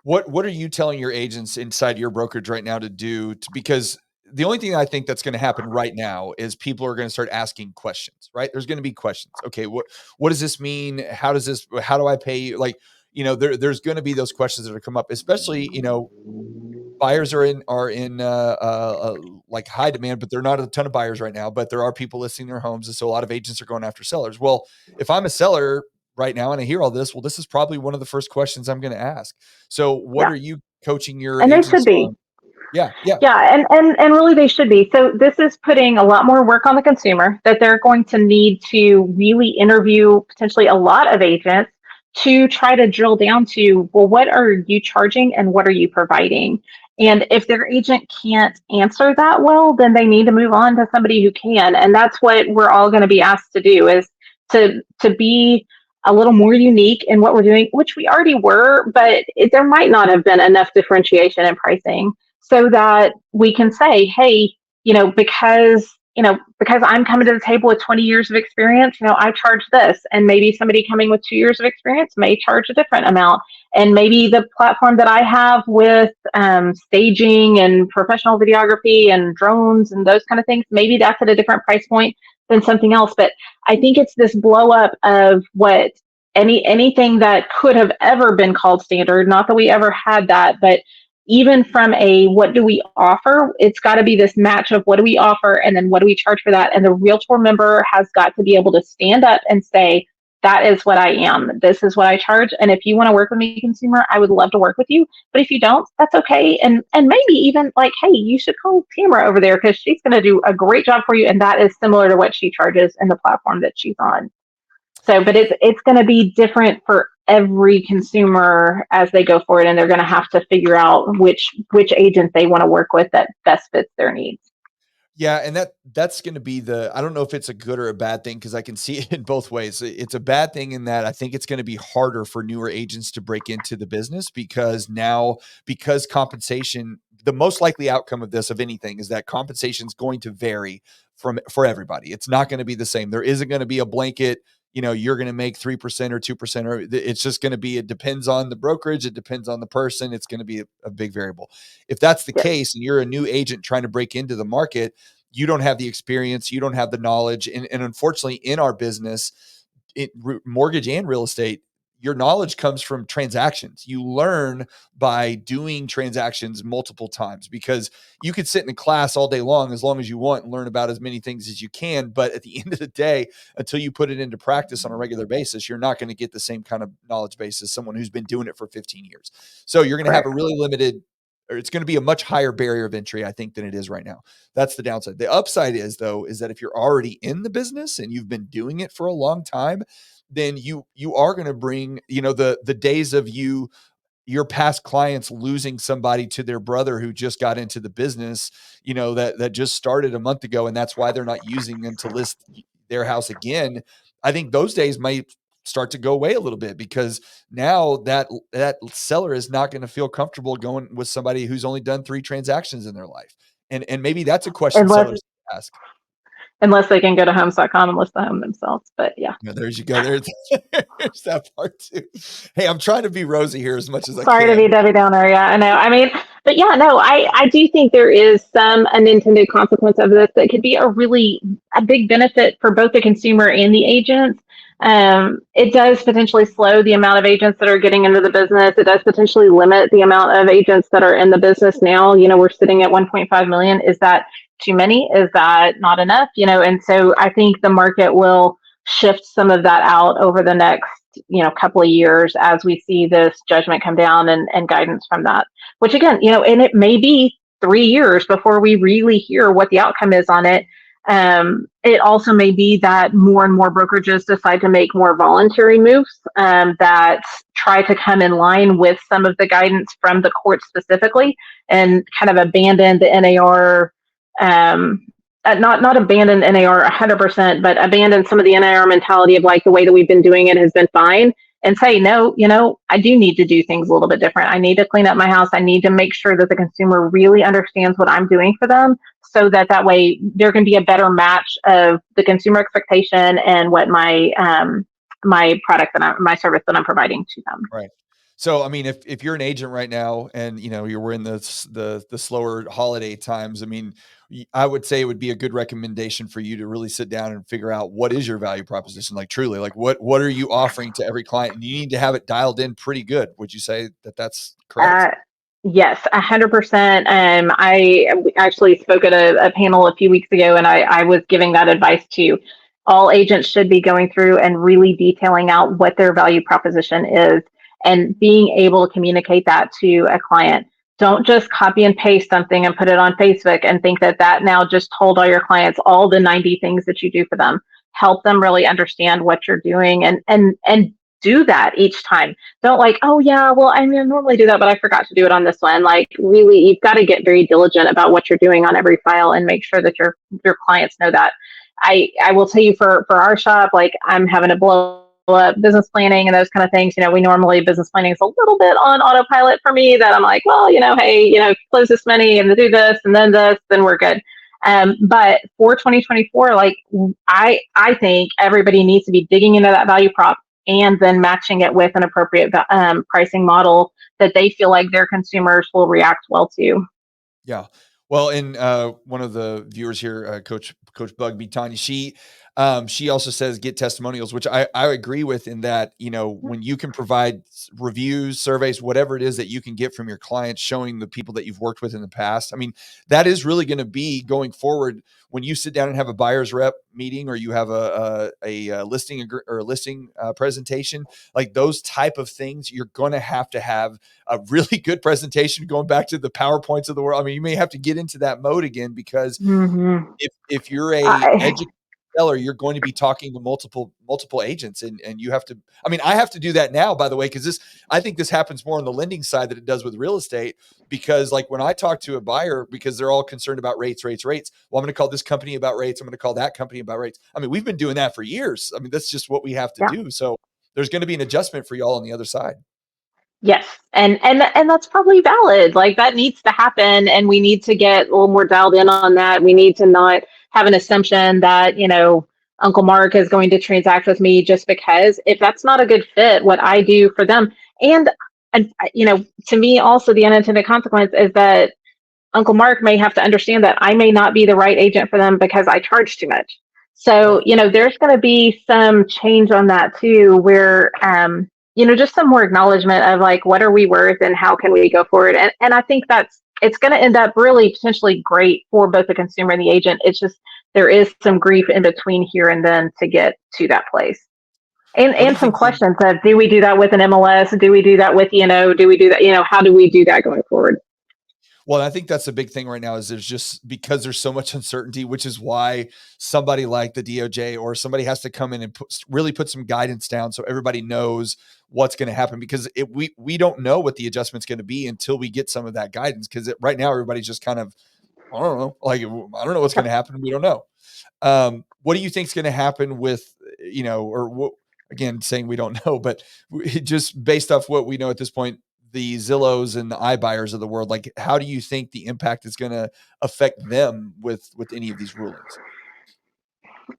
What are you telling your agents inside your brokerage right now to do? Because the only thing I think that's going to happen right now is people are going to start asking questions, right? There's going to be questions. Okay, what does this mean? How do I pay you? Like, there's going to be those questions that are come up, especially, buyers are in like high demand, but there are not a ton of buyers right now, but there are people listing their homes. And so a lot of agents are going after sellers. Well, if I'm a seller right now and I hear all this, well, this is probably one of the first questions I'm going to ask. So what are you coaching your agents they should be on? Yeah. And really they should be. So this is putting a lot more work on the consumer, that they're going to need to really interview potentially a lot of agents to try to drill down to, well, what are you charging and what are you providing? And if their agent can't answer that well, then they need to move on to somebody who can. And that's what we're all going to be asked to do, is to be a little more unique in what we're doing, which we already were, but there might not have been enough differentiation in pricing, so that we can say, hey, because I'm coming to the table with 20 years of experience, I charge this, and maybe somebody coming with 2 years of experience may charge a different amount. And maybe the platform that I have with staging and professional videography and drones and those kind of things, maybe that's at a different price point than something else. But I think it's this blow up of what anything that could have ever been called standard. Not that we ever had that, but even from a what do we offer, it's got to be this match of what do we offer and then what do we charge for that. And the realtor member has got to be able to stand up and say, that is what I am. This is what I charge. And if you want to work with me, consumer, I would love to work with you. But if you don't, that's okay. And maybe even like, hey, you should call Tamara over there because she's going to do a great job for you. And that is similar to what she charges in the platform that she's on. So, but it's going to be different for every consumer as they go forward, and they're going to have to figure out which agent they want to work with that best fits their needs. Yeah, and that's gonna be I don't know if it's a good or a bad thing because I can see it in both ways. It's a bad thing in that I think it's gonna be harder for newer agents to break into the business because compensation, the most likely outcome of this, of anything, is that compensation is going to vary for everybody. It's not gonna be the same. There isn't gonna be a blanket, you're gonna make 3% or 2%, or it's just gonna be, it depends on the brokerage, it depends on the person, it's gonna be a big variable. If that's the Yes. case and you're a new agent trying to break into the market, you don't have the experience, you don't have the knowledge. And unfortunately, in our business, mortgage and real estate, your knowledge comes from transactions. You learn by doing transactions multiple times, because you could sit in a class all day long as you want and learn about as many things as you can. But at the end of the day, until you put it into practice on a regular basis, you're not going to get the same kind of knowledge base as someone who's been doing it for 15 years. So you're going to have a Correct. really limited, or it's going to be a much higher barrier of entry, I think, than it is right now. That's the downside. The upside is, though, is that if you're already in the business and you've been doing it for a long time, then you are going to bring, the days of your past clients losing somebody to their brother who just got into the business, that just started a month ago, and that's why they're not using them to list their house again. I think those days might start to go away a little bit, because now that seller is not going to feel comfortable going with somebody who's only done 3 transactions in their life. And maybe that's a question Unless sellers ask. unless they can go to homes.com and list the home themselves. But yeah. Yeah, there you go. There's that part too. Hey, I'm trying to be rosy here as much as I Sorry to be can. Debbie Downer. Yeah, I know. I mean, but yeah, no, I do think there is some unintended consequence of this that could be a big benefit for both the consumer and the agents. It does potentially slow the amount of agents that are getting into the business. It does potentially limit the amount of agents that are in the business now. We're sitting at 1.5 million. Is that too many? Is that not enough? And so I think the market will shift some of that out over the next couple of years as we see this judgment come down and guidance from that, which again, and it may be 3 years before we really hear what the outcome is on it. It also may be that more and more brokerages decide to make more voluntary moves that try to come in line with some of the guidance from the court specifically, and kind of abandon the NAR, not abandon NAR 100%, but abandon some of the NAR mentality of like the way that we've been doing it has been fine, and say, no, I do need to do things a little bit different. I need to clean up my house. I need to make sure that the consumer really understands what I'm doing for them, so that way there can be a better match of the consumer expectation and what my product my service that I'm providing to them. Right. So, I mean, if you're an agent right now and we're in the slower holiday times, I mean, I would say it would be a good recommendation for you to really sit down and figure out what is your value proposition, like truly, like what are you offering to every client, and you need to have it dialed in pretty good. Would you say that that's correct? Uh, yes, 100%. I actually spoke at a panel a few weeks ago, and I was giving that advice to all agents should be going through and really detailing out what their value proposition is and being able to communicate that to a client. Don't just copy and paste something and put it on Facebook and think that now just told all your clients all the 90 things that you do for them. Help them really understand what you're doing, and do that each time. Don't like, oh yeah, well, I mean, I normally do that, but I forgot to do it on this one. Like, really, you've got to get very diligent about what you're doing on every file and make sure that your clients know that. I will tell you, for our shop, like, I'm having to blow up business planning and those kind of things. We normally, business planning is a little bit on autopilot for me, that I'm like, well, hey, close this many and do this and then this, then we're good. But for 2024, like, I think everybody needs to be digging into that value prop and then matching it with an appropriate pricing model that they feel like their consumers will react well to. Yeah. Well, and one of the viewers here, Coach Bugby, Tanya, she also says get testimonials, which I agree with, in that, when you can provide reviews, surveys, whatever it is that you can get from your clients, showing the people that you've worked with in the past. I mean, that is really going to be going forward when you sit down and have a buyer's rep meeting, or you have a listing or a listing presentation, like those type of things. You're going to have a really good presentation, going back to the PowerPoints of the world. I mean, you may have to get into that mode again, because Mm-hmm. if you're a I, seller, you're going to be talking to multiple agents, and you have to. I mean, I have to do that now, by the way, because I think this happens more on the lending side than it does with real estate. Because like when I talk to a buyer, because they're all concerned about rates. Well, I'm going to call this company about rates. I'm going to call that company about rates. I mean, we've been doing that for years. I mean, that's just what we have to Yeah. do. So there's going to be an adjustment for y'all on the other side. Yes. And that's probably valid. Like that needs to happen. And we need to get a little more dialed in on that. We need to not have an assumption that, Uncle Mark is going to transact with me just because. If that's not a good fit, what I do for them. And to me also the unintended consequence is that Uncle Mark may have to understand that I may not be the right agent for them because I charge too much. So, Right. there's going to be some change on that too, where, just some more acknowledgement of like, what are we worth and how can we go forward? And I think it's going to end up really potentially great for both the consumer and the agent. It's just, there is some grief in between here and then to get to that place. What do And you some think? questions of, do we do that with an MLS? Do we do that with, do we do that? How do we do that going forward? Well, I think that's the big thing right now is there's just because there's so much uncertainty, which is why somebody like the DOJ or somebody has to come in and really put some guidance down so everybody knows what's going to happen because we don't know what the adjustment's going to be until we get some of that guidance because right now everybody's just kind of I don't know, like I don't know what's going to happen. We don't know. What do you think is going to happen with or what? Again, saying we don't know, but just based off what we know at this point, the Zillows and the iBuyers of the world, like how do you think the impact is going to affect them with any of these rulings?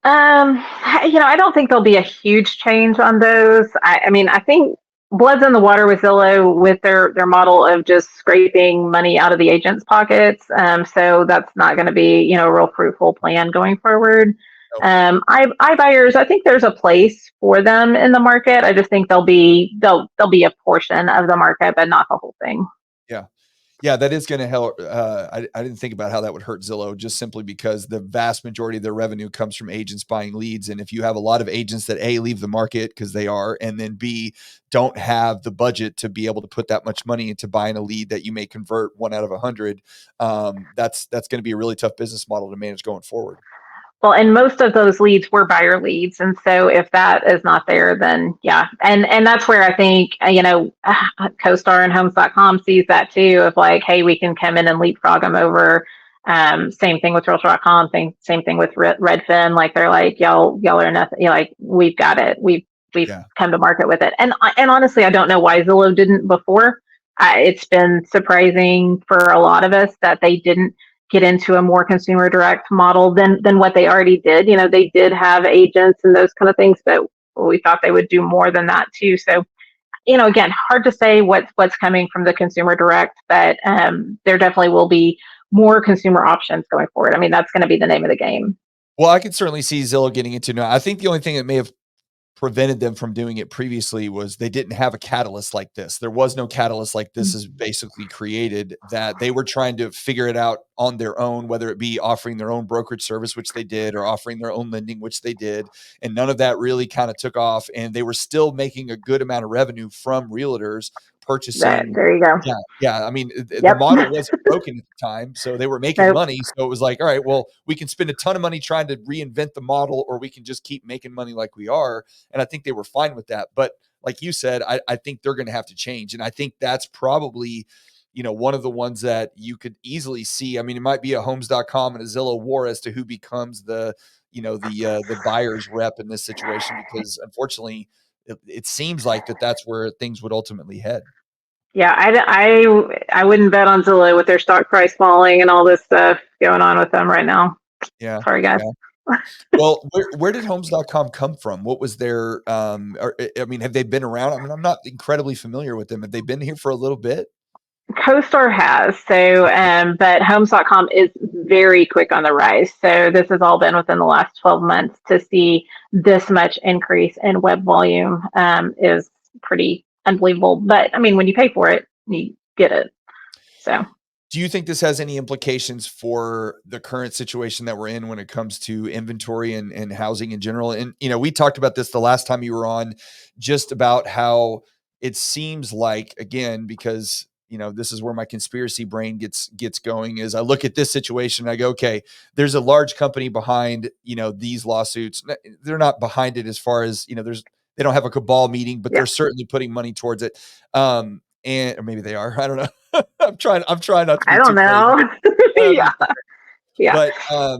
I don't think there'll be a huge change on those. I mean, I think blood's in the water with Zillow with their model of just scraping money out of the agents' pockets. So that's not going to be, a real fruitful plan going forward. Nope. iBuyers, I think there's a place for them in the market. I just think they'll be a portion of the market, but not the whole thing. Yeah. Yeah, that is going to help. I didn't think about how that would hurt Zillow just simply because the vast majority of their revenue comes from agents buying leads. And if you have a lot of agents that A, leave the market because they are, and then B, don't have the budget to be able to put that much money into buying a lead that you may convert 1 out of 100, that's going to be a really tough business model to manage going forward. Well, and most of those leads were buyer leads. And so if that is not there, then yeah. And that's where I think, CoStar and Homes.com sees that too of like, hey, we can come in and leapfrog them over. Same thing with Realtor.com, same thing with Redfin. Like they're like, y'all are nothing. Like we've got it. We've Yeah. come to market with it. And honestly, I don't know why Zillow didn't before. It's been surprising for a lot of us that they didn't get into a more consumer direct model than what they already did. They did have agents and those kind of things, but we thought they would do more than that too. So, again, hard to say what's coming from the consumer direct, but there definitely will be more consumer options going forward. I mean, that's going to be the name of the game. Well, I could certainly see Zillow getting into now. I think the only thing that may have prevented them from doing it previously was they didn't have a catalyst like this. There was no catalyst like this is basically created that they were trying to figure it out on their own, whether it be offering their own brokerage service, which they did, or offering their own lending, which they did. And none of that really kind of took off. And they were still making a good amount of revenue from realtors purchasing. There you go. Yeah. Yeah. I mean, the Yep. model wasn't broken at the time. So they were making Nope. money. So it was like, all right, well, we can spend a ton of money trying to reinvent the model, or we can just keep making money like we are. And I think they were fine with that. But like you said, I think they're going to have to change. And I think that's probably, one of the ones that you could easily see. I mean, it might be a homes.com and a Zillow war as to who becomes the buyer's rep in this situation, because unfortunately it seems like that's where things would ultimately head. Yeah, I wouldn't bet on Zillow with their stock price falling and all this stuff going on with them right now. Yeah. Sorry, guys. Yeah. Well, where did homes.com come from? What was their, I mean, have they been around? I mean, I'm not incredibly familiar with them. Have they been here for a little bit? CoStar has. So, but Homes.com is very quick on the rise. So this has all been within the last 12 months. To see this much increase in web volume is pretty unbelievable. But I mean, when you pay for it, you get it. So. Do you think this has any implications for the current situation that we're in when it comes to inventory and housing in general? And, we talked about this the last time you were on, just about how it seems like, again, because this is where my conspiracy brain gets going, is I look at this situation and I go, okay, there's a large company behind, these lawsuits. They're not behind it as far as, they don't have a cabal meeting, but Yeah. they're certainly putting money towards it. Or maybe they are, I don't know. I'm trying not to I be don't too crazy. know. Yeah. Yeah.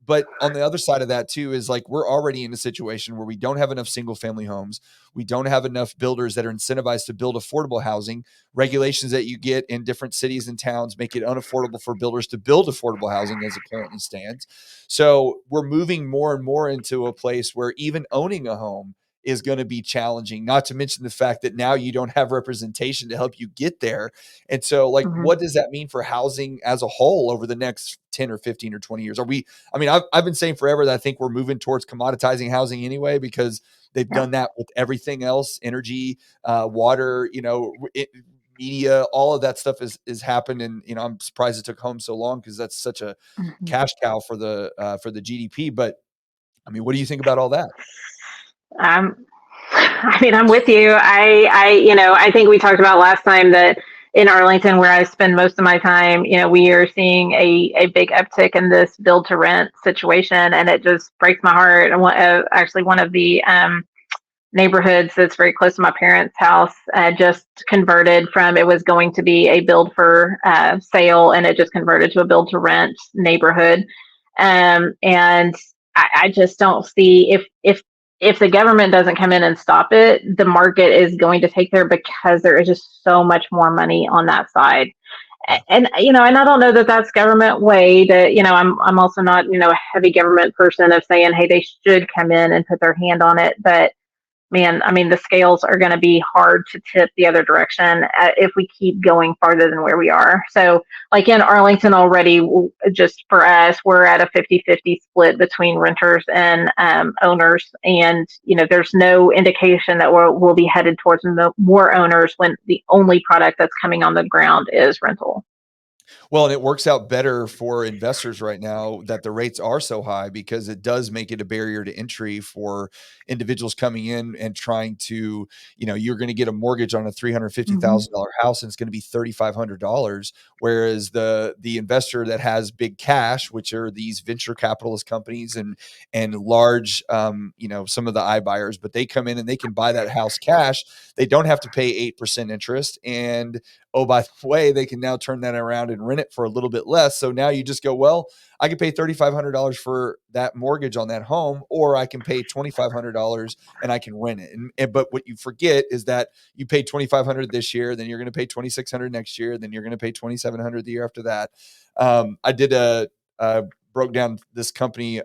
But on the other side of that too is like, we're already in a situation where we don't have enough single family homes. We don't have enough builders that are incentivized to build affordable housing. Regulations that you get in different cities and towns make it unaffordable for builders to build affordable housing as it currently stands. So we're moving more and more into a place where even owning a home is going to be challenging, not to mention the fact that now you don't have representation to help you get there. And so, like, Mm-hmm. what does that mean for housing as a whole over the next 10 or 15 or 20 years? I've been saying forever that I think we're moving towards commoditizing housing anyway, because they've done that with everything else, energy, water, media, all of that stuff is happened. And, I'm surprised it took home so long, because that's such a Mm-hmm. cash cow for the GDP. But what do you think about all that? I'm with you. I think we talked about last time that in Arlington, where I spend most of my time, we are seeing a big uptick in this build to rent situation, and it just breaks my heart. And actually, one of the neighborhoods that's very close to my parents' house just converted from, it was going to be a build for sale, and it just converted to a build to rent neighborhood. And I just don't see, if the government doesn't come in and stop it, the market is going to take there, because there is just so much more money on that side. And and I don't know that that's government way to, I'm also not, a heavy government person of saying, hey, they should come in and put their hand on it. But man, the scales are going to be hard to tip the other direction if we keep going farther than where we are. So, like in Arlington already, just for us, we're at a 50-50 split between renters and owners. And, there's no indication that we'll be headed towards more owners when the only product that's coming on the ground is rental. Well, and it works out better for investors right now that the rates are so high, because it does make it a barrier to entry for individuals coming in and trying to, you're going to get a mortgage on a $350,000 house, and it's going to be $3,500. Whereas the investor that has big cash, which are these venture capitalist companies and large, some of the iBuyers, but they come in and they can buy that house cash. They don't have to pay 8% interest. And oh, by the way, they can now turn that around and rent it for a little bit less. So now you just go, well, I can pay $3,500 for that mortgage on that home, or I can pay $2,500 and I can rent it. But what you forget is that you pay $2,500 this year, then you're going to pay $2,600 next year, then you're going to pay $2,700 the year after that. I did broke down this company.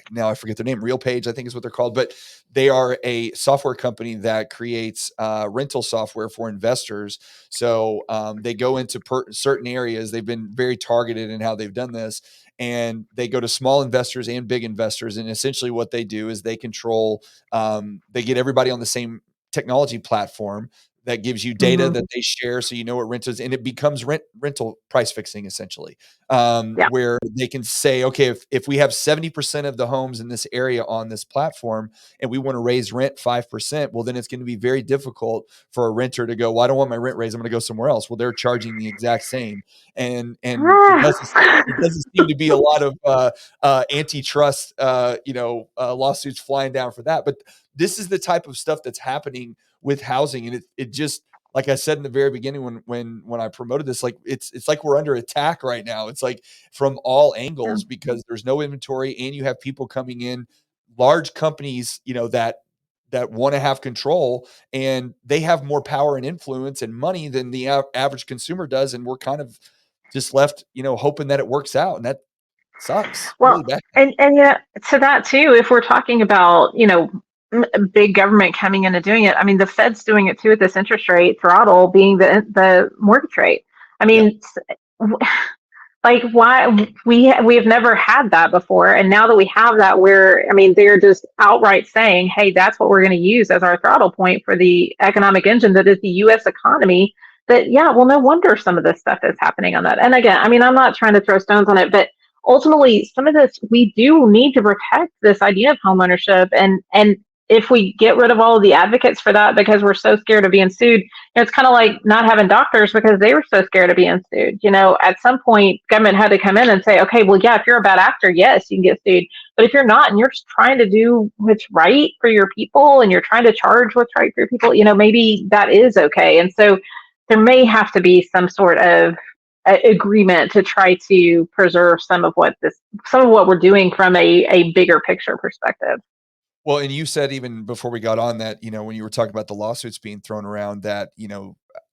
Now I forget their name, RealPage, I think is what they're called, but they are a software company that creates rental software for investors. So they go into certain areas. They've been very targeted in how they've done this, and they go to small investors and big investors. And essentially what they do is they control, they get everybody on the same technology platform that gives you data that they share, so you know what rent is, and it becomes rental price fixing essentially, Yeah. where they can say, okay, if we have 70% of the homes in this area on this platform and we want to raise rent 5%, well, then it's going to be very difficult for a renter to go, well, I don't want my rent raised, I'm going to go somewhere else. Well, they're charging the exact same, and it doesn't seem to be a lot of antitrust lawsuits flying down for that. But this is the type of stuff that's happening with housing. And it just, like I said in the very beginning, when I promoted this, like it's like we're under attack right now. It's like from all angles, because there's no inventory, and you have people coming in, large companies, that want to have control, and they have more power and influence and money than the average consumer does. And we're kind of just left, hoping that it works out. And that sucks really Well, bad. and yeah, to that too, if we're talking about, big government coming in and doing it, the Fed's doing it too, at this interest rate throttle being the mortgage rate. Yeah. Like, why we have never had that before, and now that we have that, they're just outright saying, hey, that's what we're going to use as our throttle point for the economic engine that is the U.S. economy. That, yeah, well, no wonder some of this stuff is happening on that. And again, I'm not trying to throw stones on it, but ultimately, some of this, we do need to protect this idea of homeownership, and if we get rid of all of the advocates for that because we're so scared of being sued, it's kind of like not having doctors because they were so scared of being sued. At some point, government had to come in and say, okay, well, yeah, if you're a bad actor, yes, you can get sued. But if you're not, and you're just trying to do what's right for your people, and you're trying to charge what's right for your people, maybe that is okay. And so there may have to be some sort of agreement to try to preserve some of what we're doing from a bigger picture perspective. Well, and you said even before we got on that, when you were talking about the lawsuits being thrown around that,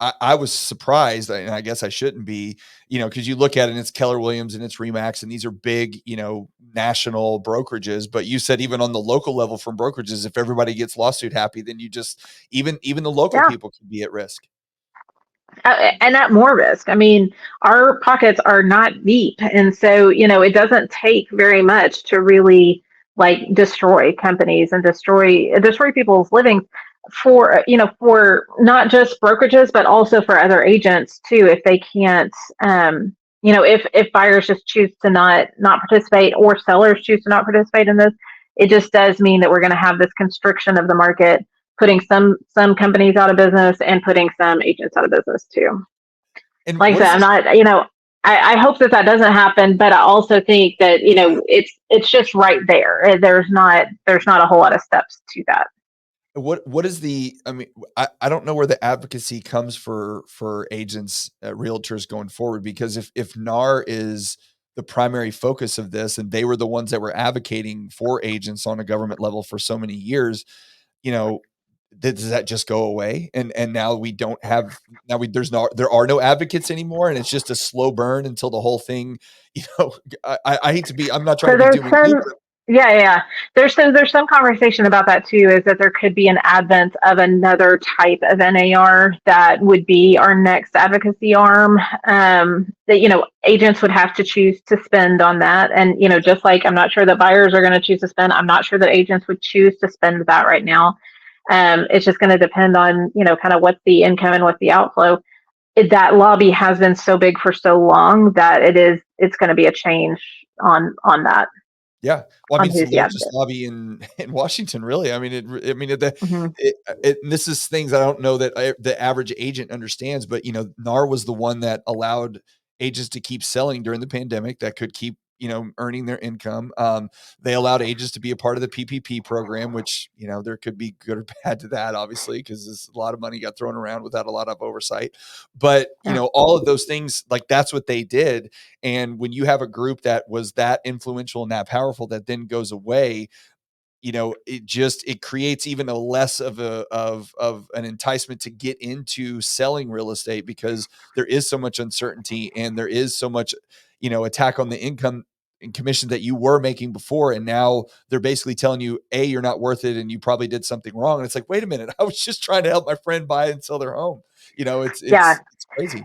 I was surprised, and I guess I shouldn't be, because you look at it and it's Keller Williams and it's Remax, and these are big, national brokerages. But you said even on the local level from brokerages, if everybody gets lawsuit happy, then you just, even the local Yeah. people can be at risk. And at more risk. I mean, our pockets are not deep. And so, it doesn't take very much to really destroy companies and destroy people's livings for not just brokerages, but also for other agents too, if they can't, if buyers just choose to not participate, or sellers choose to not participate in this, it just does mean that we're going to have this constriction of the market, putting some companies out of business and putting some agents out of business too. And like I said, I'm not, I hope that doesn't happen, but I also think that, it's just right there. There's not a whole lot of steps to that. What is I don't know where the advocacy comes for agents, realtors going forward, because if NAR is the primary focus of this, and they were the ones that were advocating for agents on a government level for so many years, does that just go away? And now we don't have, there are no advocates anymore, and it's just a slow burn until the whole thing, I hate to be, I'm not trying So to be there's doom and gloom. yeah. There's some conversation about that too, is that there could be an advent of another type of NAR that would be our next advocacy arm, that, agents would have to choose to spend on that. And, just like I'm not sure that buyers are going to choose to spend, I'm not sure that agents would choose to spend that right now. It's just going to depend on, kind of what's the income and what's the outflow. That lobby has been so big for so long that it's going to be a change on that. Yeah. Well, I mean, On it's the who's the largest advocate. lobby in Washington, really. I mean, Mm-hmm. and this is things I don't know that the average agent understands, but NAR was the one that allowed agents to keep selling during the pandemic, that could keep, earning their income. They allowed agents to be a part of the PPP program, which, there could be good or bad to that, obviously, because a lot of money got thrown around without a lot of oversight. But, Yeah. all of those things, like, that's what they did. And when you have a group that was that influential and that powerful that then goes away, it creates even a less of an enticement to get into selling real estate, because there is so much uncertainty and there is so much, attack on the income and commission that you were making before. And now they're basically telling you, A, you're not worth it, and you probably did something wrong. And it's like, wait a minute, I was just trying to help my friend buy and sell their home. It's Yeah. it's crazy.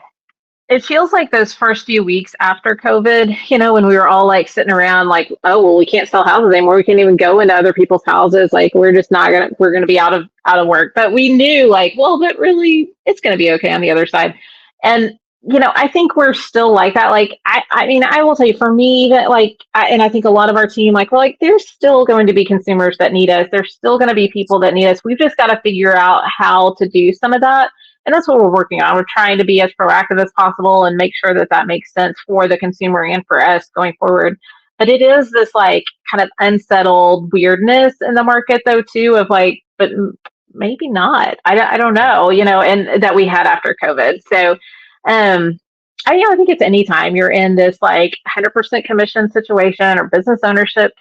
It feels like those first few weeks after COVID, when we were all sitting around oh, well, we can't sell houses anymore. We can't even go into other people's houses. We're just not we're going to be out of work. But we knew well, but really it's going to be okay on the other side. And, I think we're still like that. I mean, I will tell you, for me, that and I think a lot of our team, there's still going to be consumers that need us. There's still going to be people that need us. We've just got to figure out how to do some of that. And that's what we're working on. We're trying to be as proactive as possible and make sure that makes sense for the consumer and for us going forward. But it is this kind of unsettled weirdness in the market though too, of but maybe not. I don't know, and that we had after COVID. So I think it's anytime you're in this 100% commission situation or business ownership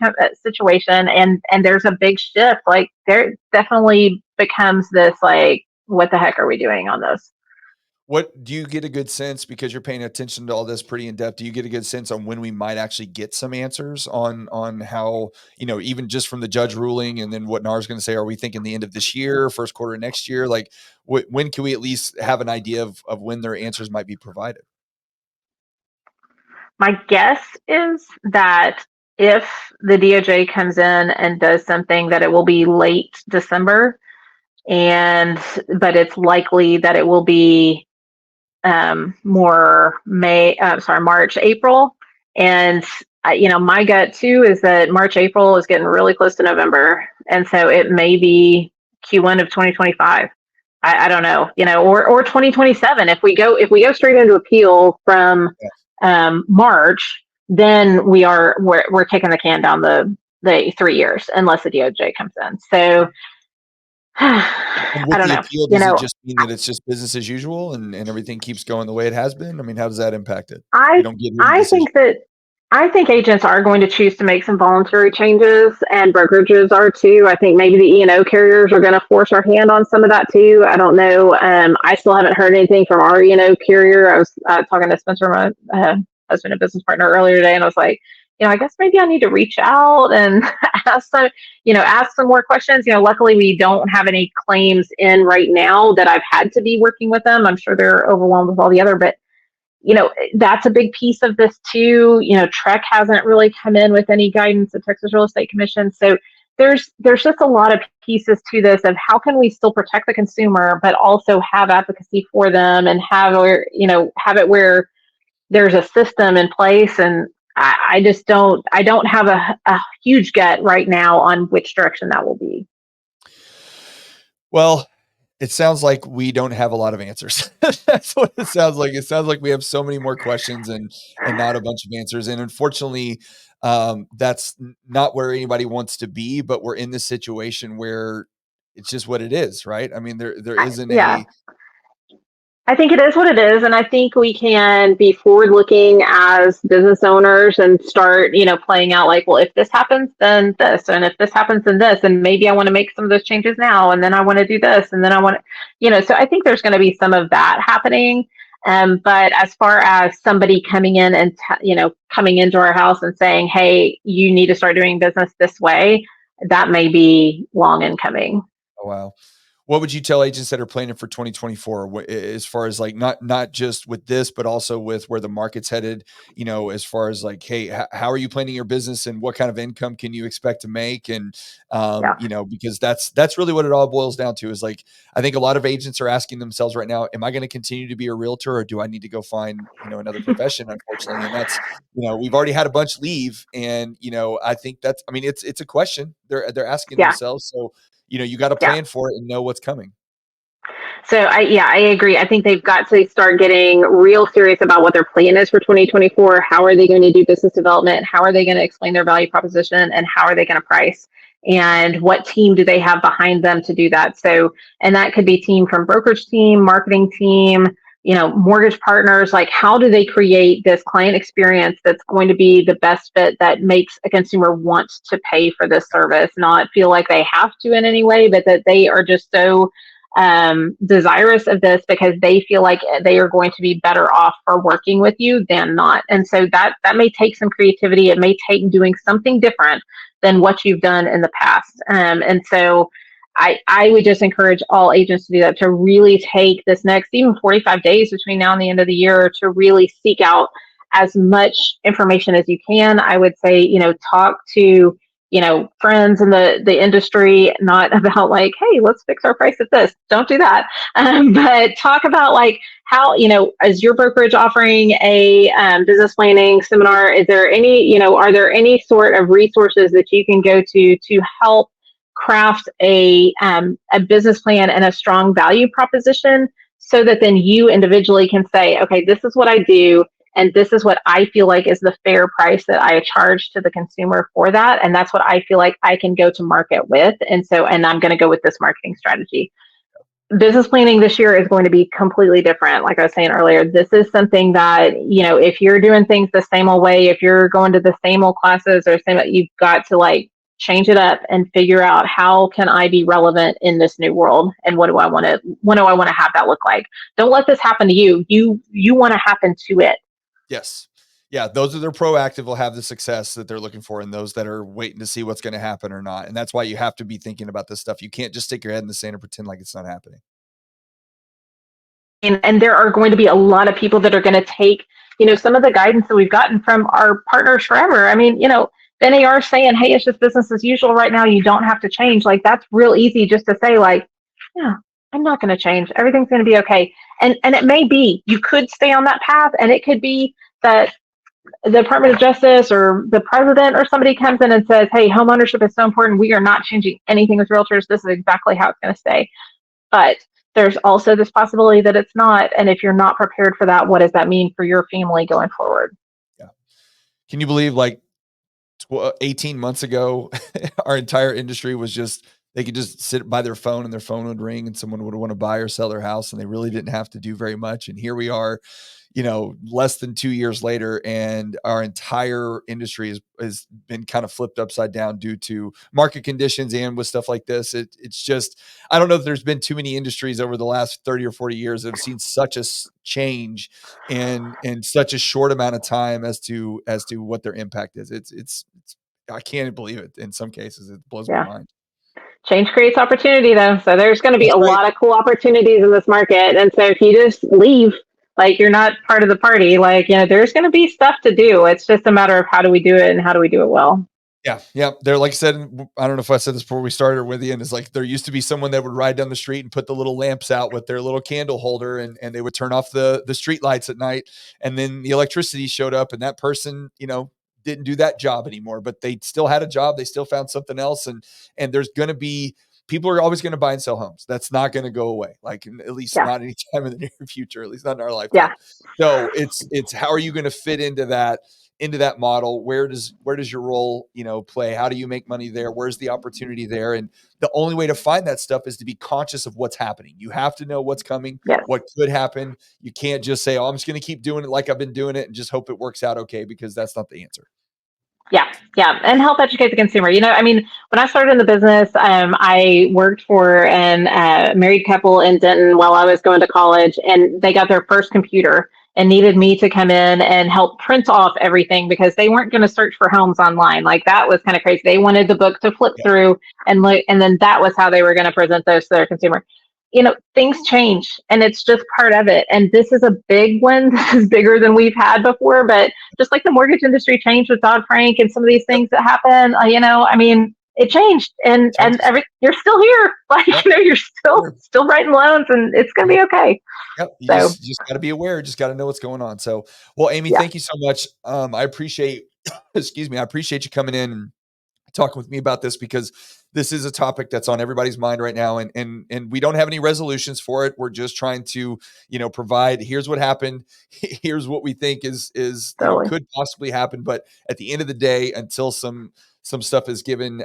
situation, and there's a big shift, there definitely becomes this what the heck are we doing on this? What do you get a good sense, because you're paying attention to all this pretty in depth? Do you get a good sense on when we might actually get some answers on how, even just from the judge ruling, and then what NAR is going to say? Are we thinking the end of this year, first quarter next year? When can we at least have an idea of when their answers might be provided? My guess is that if the DOJ comes in and does something, that it will be late December, but it's likely that it will be more March, April. And my gut too is that March, April is getting really close to November. And so it may be Q1 of 2025. I don't know, or 2027. If we go straight into appeal from March, then we're kicking the can down the 3 years unless the DOJ comes in. So And I with don't the know. appeal, does it just mean that it's just business as usual and everything keeps going the way it has been? I mean, how does that impact it? We I don't get any I decision. think that I think agents are going to choose to make some voluntary changes, and brokerages are too. I think maybe the E&O carriers are going to force our hand on some of that too. I don't know. I still haven't heard anything from our E&O carrier. I was talking to Spencer, my husband and business partner, earlier today, and I was like, I guess maybe I need to reach out and ask some more questions. Luckily we don't have any claims in right now that I've had to be working with them. I'm sure they're overwhelmed with all the other, but that's a big piece of this too. TREC hasn't really come in with any guidance, the Texas Real Estate Commission. So there's just a lot of pieces to this of how can we still protect the consumer, but also have advocacy for them and have it where there's a system in place. And I don't have a huge gut right now on which direction that will be. Well, it sounds like we don't have a lot of answers. That's what it sounds like. It sounds like we have so many more questions and not a bunch of answers. And unfortunately, that's not where anybody wants to be, but we're in this situation where it's just what it is, right? I mean, there isn't Yeah. a I think it is what it is. And I think we can be forward looking as business owners and start, playing out like, well, if this happens, then this, and if this happens, then this, and maybe I want to make some of those changes now, and then I want to do this, and then I want to, so I think there's going to be some of that happening. But as far as somebody coming in and, coming into our house and saying, hey, you need to start doing business this way, that may be long in coming. Oh, wow. What would you tell agents that are planning for 2024 as far as like not just with this, but also with where the market's headed, as far as like, hey, how are you planning your business and what kind of income can you expect to make? And, because that's really what it all boils down to is like, I think a lot of agents are asking themselves right now, am I going to continue to be a realtor or do I need to go find, another profession, unfortunately? And that's, we've already had a bunch leave and, I think it's a question they're asking themselves. So, you got to plan for it and know what's coming. So I agree. I think they've got to start getting real serious about what their plan is for 2024. How are they going to do business development? How are they going to explain their value proposition? And how are they going to price? And what team do they have behind them to do that? So, and that could be team from brokerage team, marketing team, mortgage partners. Like, how do they create this client experience that's going to be the best fit that makes a consumer want to pay for this service, not feel like they have to in any way, but that they are just so desirous of this because they feel like they are going to be better off for working with you than not. And so that may take some creativity. It may take doing something different than what you've done in the past. And so I would just encourage all agents to do that, to really take this next even 45 days between now and the end of the year to really seek out as much information as you can. I would say, talk to friends in the industry, not about like, hey, let's fix our price at this. Don't do that. But talk about like how, is your brokerage offering a business planning seminar? Is there any, are there any sort of resources that you can go to help craft a business plan and a strong value proposition so that then you individually can say, okay, this is what I do. And this is what I feel like is the fair price that I charge to the consumer for that. And that's what I feel like I can go to market with. And I'm going to go with this marketing strategy. Business planning this year is going to be completely different. Like I was saying earlier, this is something that, if you're doing things the same old way, if you're going to the same old classes or you've got to like change it up and figure out how can I be relevant in this new world and what do I want to have that look like? Don't let this happen to you. You want to happen to it. Yes. Yeah. Those that are proactive will have the success that they're looking for. And those that are waiting to see what's going to happen or not. And that's why you have to be thinking about this stuff. You can't just stick your head in the sand and pretend like it's not happening. And there are going to be a lot of people that are going to take, some of the guidance that we've gotten from our partners forever. I mean, NAR saying, hey, it's just business as usual right now. You don't have to change. Like, that's real easy just to say like, yeah, I'm not going to change. Everything's going to be okay. And it may be, you could stay on that path and it could be that the Department of Justice or the president or somebody comes in and says, hey, home ownership is so important. We are not changing anything with realtors. This is exactly how it's going to stay. But there's also this possibility that it's not. And if you're not prepared for that, what does that mean for your family going forward? Yeah. Can you believe, like, 18 months ago, our entire industry was just, they could just sit by their phone and their phone would ring and someone would want to buy or sell their house and they really didn't have to do very much. And here we are, less than 2 years later, and our entire industry has been kind of flipped upside down due to market conditions and with stuff like this. It's just, I don't know if there's been too many industries over the last 30 or 40 years that have seen such a change in such a short amount of time as to what their impact is. It's I can't believe it. In some cases, it blows my Yeah. mind. Change creates opportunity, though. So there's going to be That's a right. lot of cool opportunities in this market. And so if you just leave, like you're not part of the party, like, there's going to be stuff to do. It's just a matter of how do we do it and how do we do it well. Yeah, yeah. They're, like I said, I don't know if I said this before we started or with the end, is like there used to be someone that would ride down the street and put the little lamps out with their little candle holder, and they would turn off the street lights at night, and then the electricity showed up, and that person, didn't do that job anymore, but they still had a job. They still found something else, and there's going to be, people are always going to buy and sell homes. That's not going to go away, like, at least Yeah. not anytime in the near future, at least not in our lifetime. Yeah. So it's how are you going to fit into that model? Where does your role, play? How do you make money there? Where's the opportunity there? And the only way to find that stuff is to be conscious of what's happening. You have to know what's coming, Yes. what could happen. You can't just say, oh, I'm just going to keep doing it like I've been doing it and just hope it works out okay, because that's not the answer. Yeah, yeah, and help educate the consumer. When I started in the business, I worked for a married couple in Denton while I was going to college, and they got their first computer and needed me to come in and help print off everything because they weren't going to search for homes online. Like, that was kind of crazy. They wanted the book to flip Yeah. through and look, and then that was how they were going to present those to their consumer. Things change, and it's just part of it. And this is a big one. This is bigger than we've had before, but just like the mortgage industry changed with Dodd-Frank and some of these things that happen, it changed, and you're still here. Like, Yep. you're still writing loans, and it's going to be okay. Yep. You So, just got to be aware. Just got to know what's going on. So, well, Amy, yeah, thank you so much. I appreciate, excuse me, I appreciate you coming in and talking with me about this, because this is a topic that's on everybody's mind right now. And we don't have any resolutions for it. We're just trying to, provide, here's what happened. Here's what we think is, totally. could possibly happen. But at the end of the day, until some stuff is given,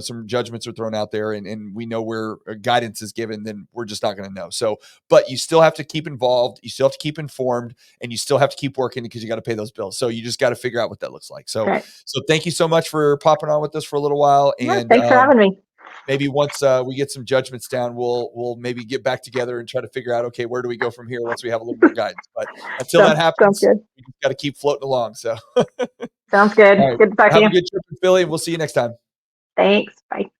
some judgments are thrown out there, and we know where guidance is given, then we're just not going to know. So, but you still have to keep involved. You still have to keep informed, and you still have to keep working, because you got to pay those bills. So you just got to figure out what that looks like. So, Right. so thank you so much for popping on with us for a little while. Yeah, And thanks for having me. maybe once we get some judgments down, we'll maybe get back together and try to figure out, okay, where do we go from here once we have a little more guidance. But until that Sounds happens, good. we just got to keep floating along. So, Sounds good. all right, Good to talk to have a you. good trip in Philly, and we'll see you next time. Thanks. Bye.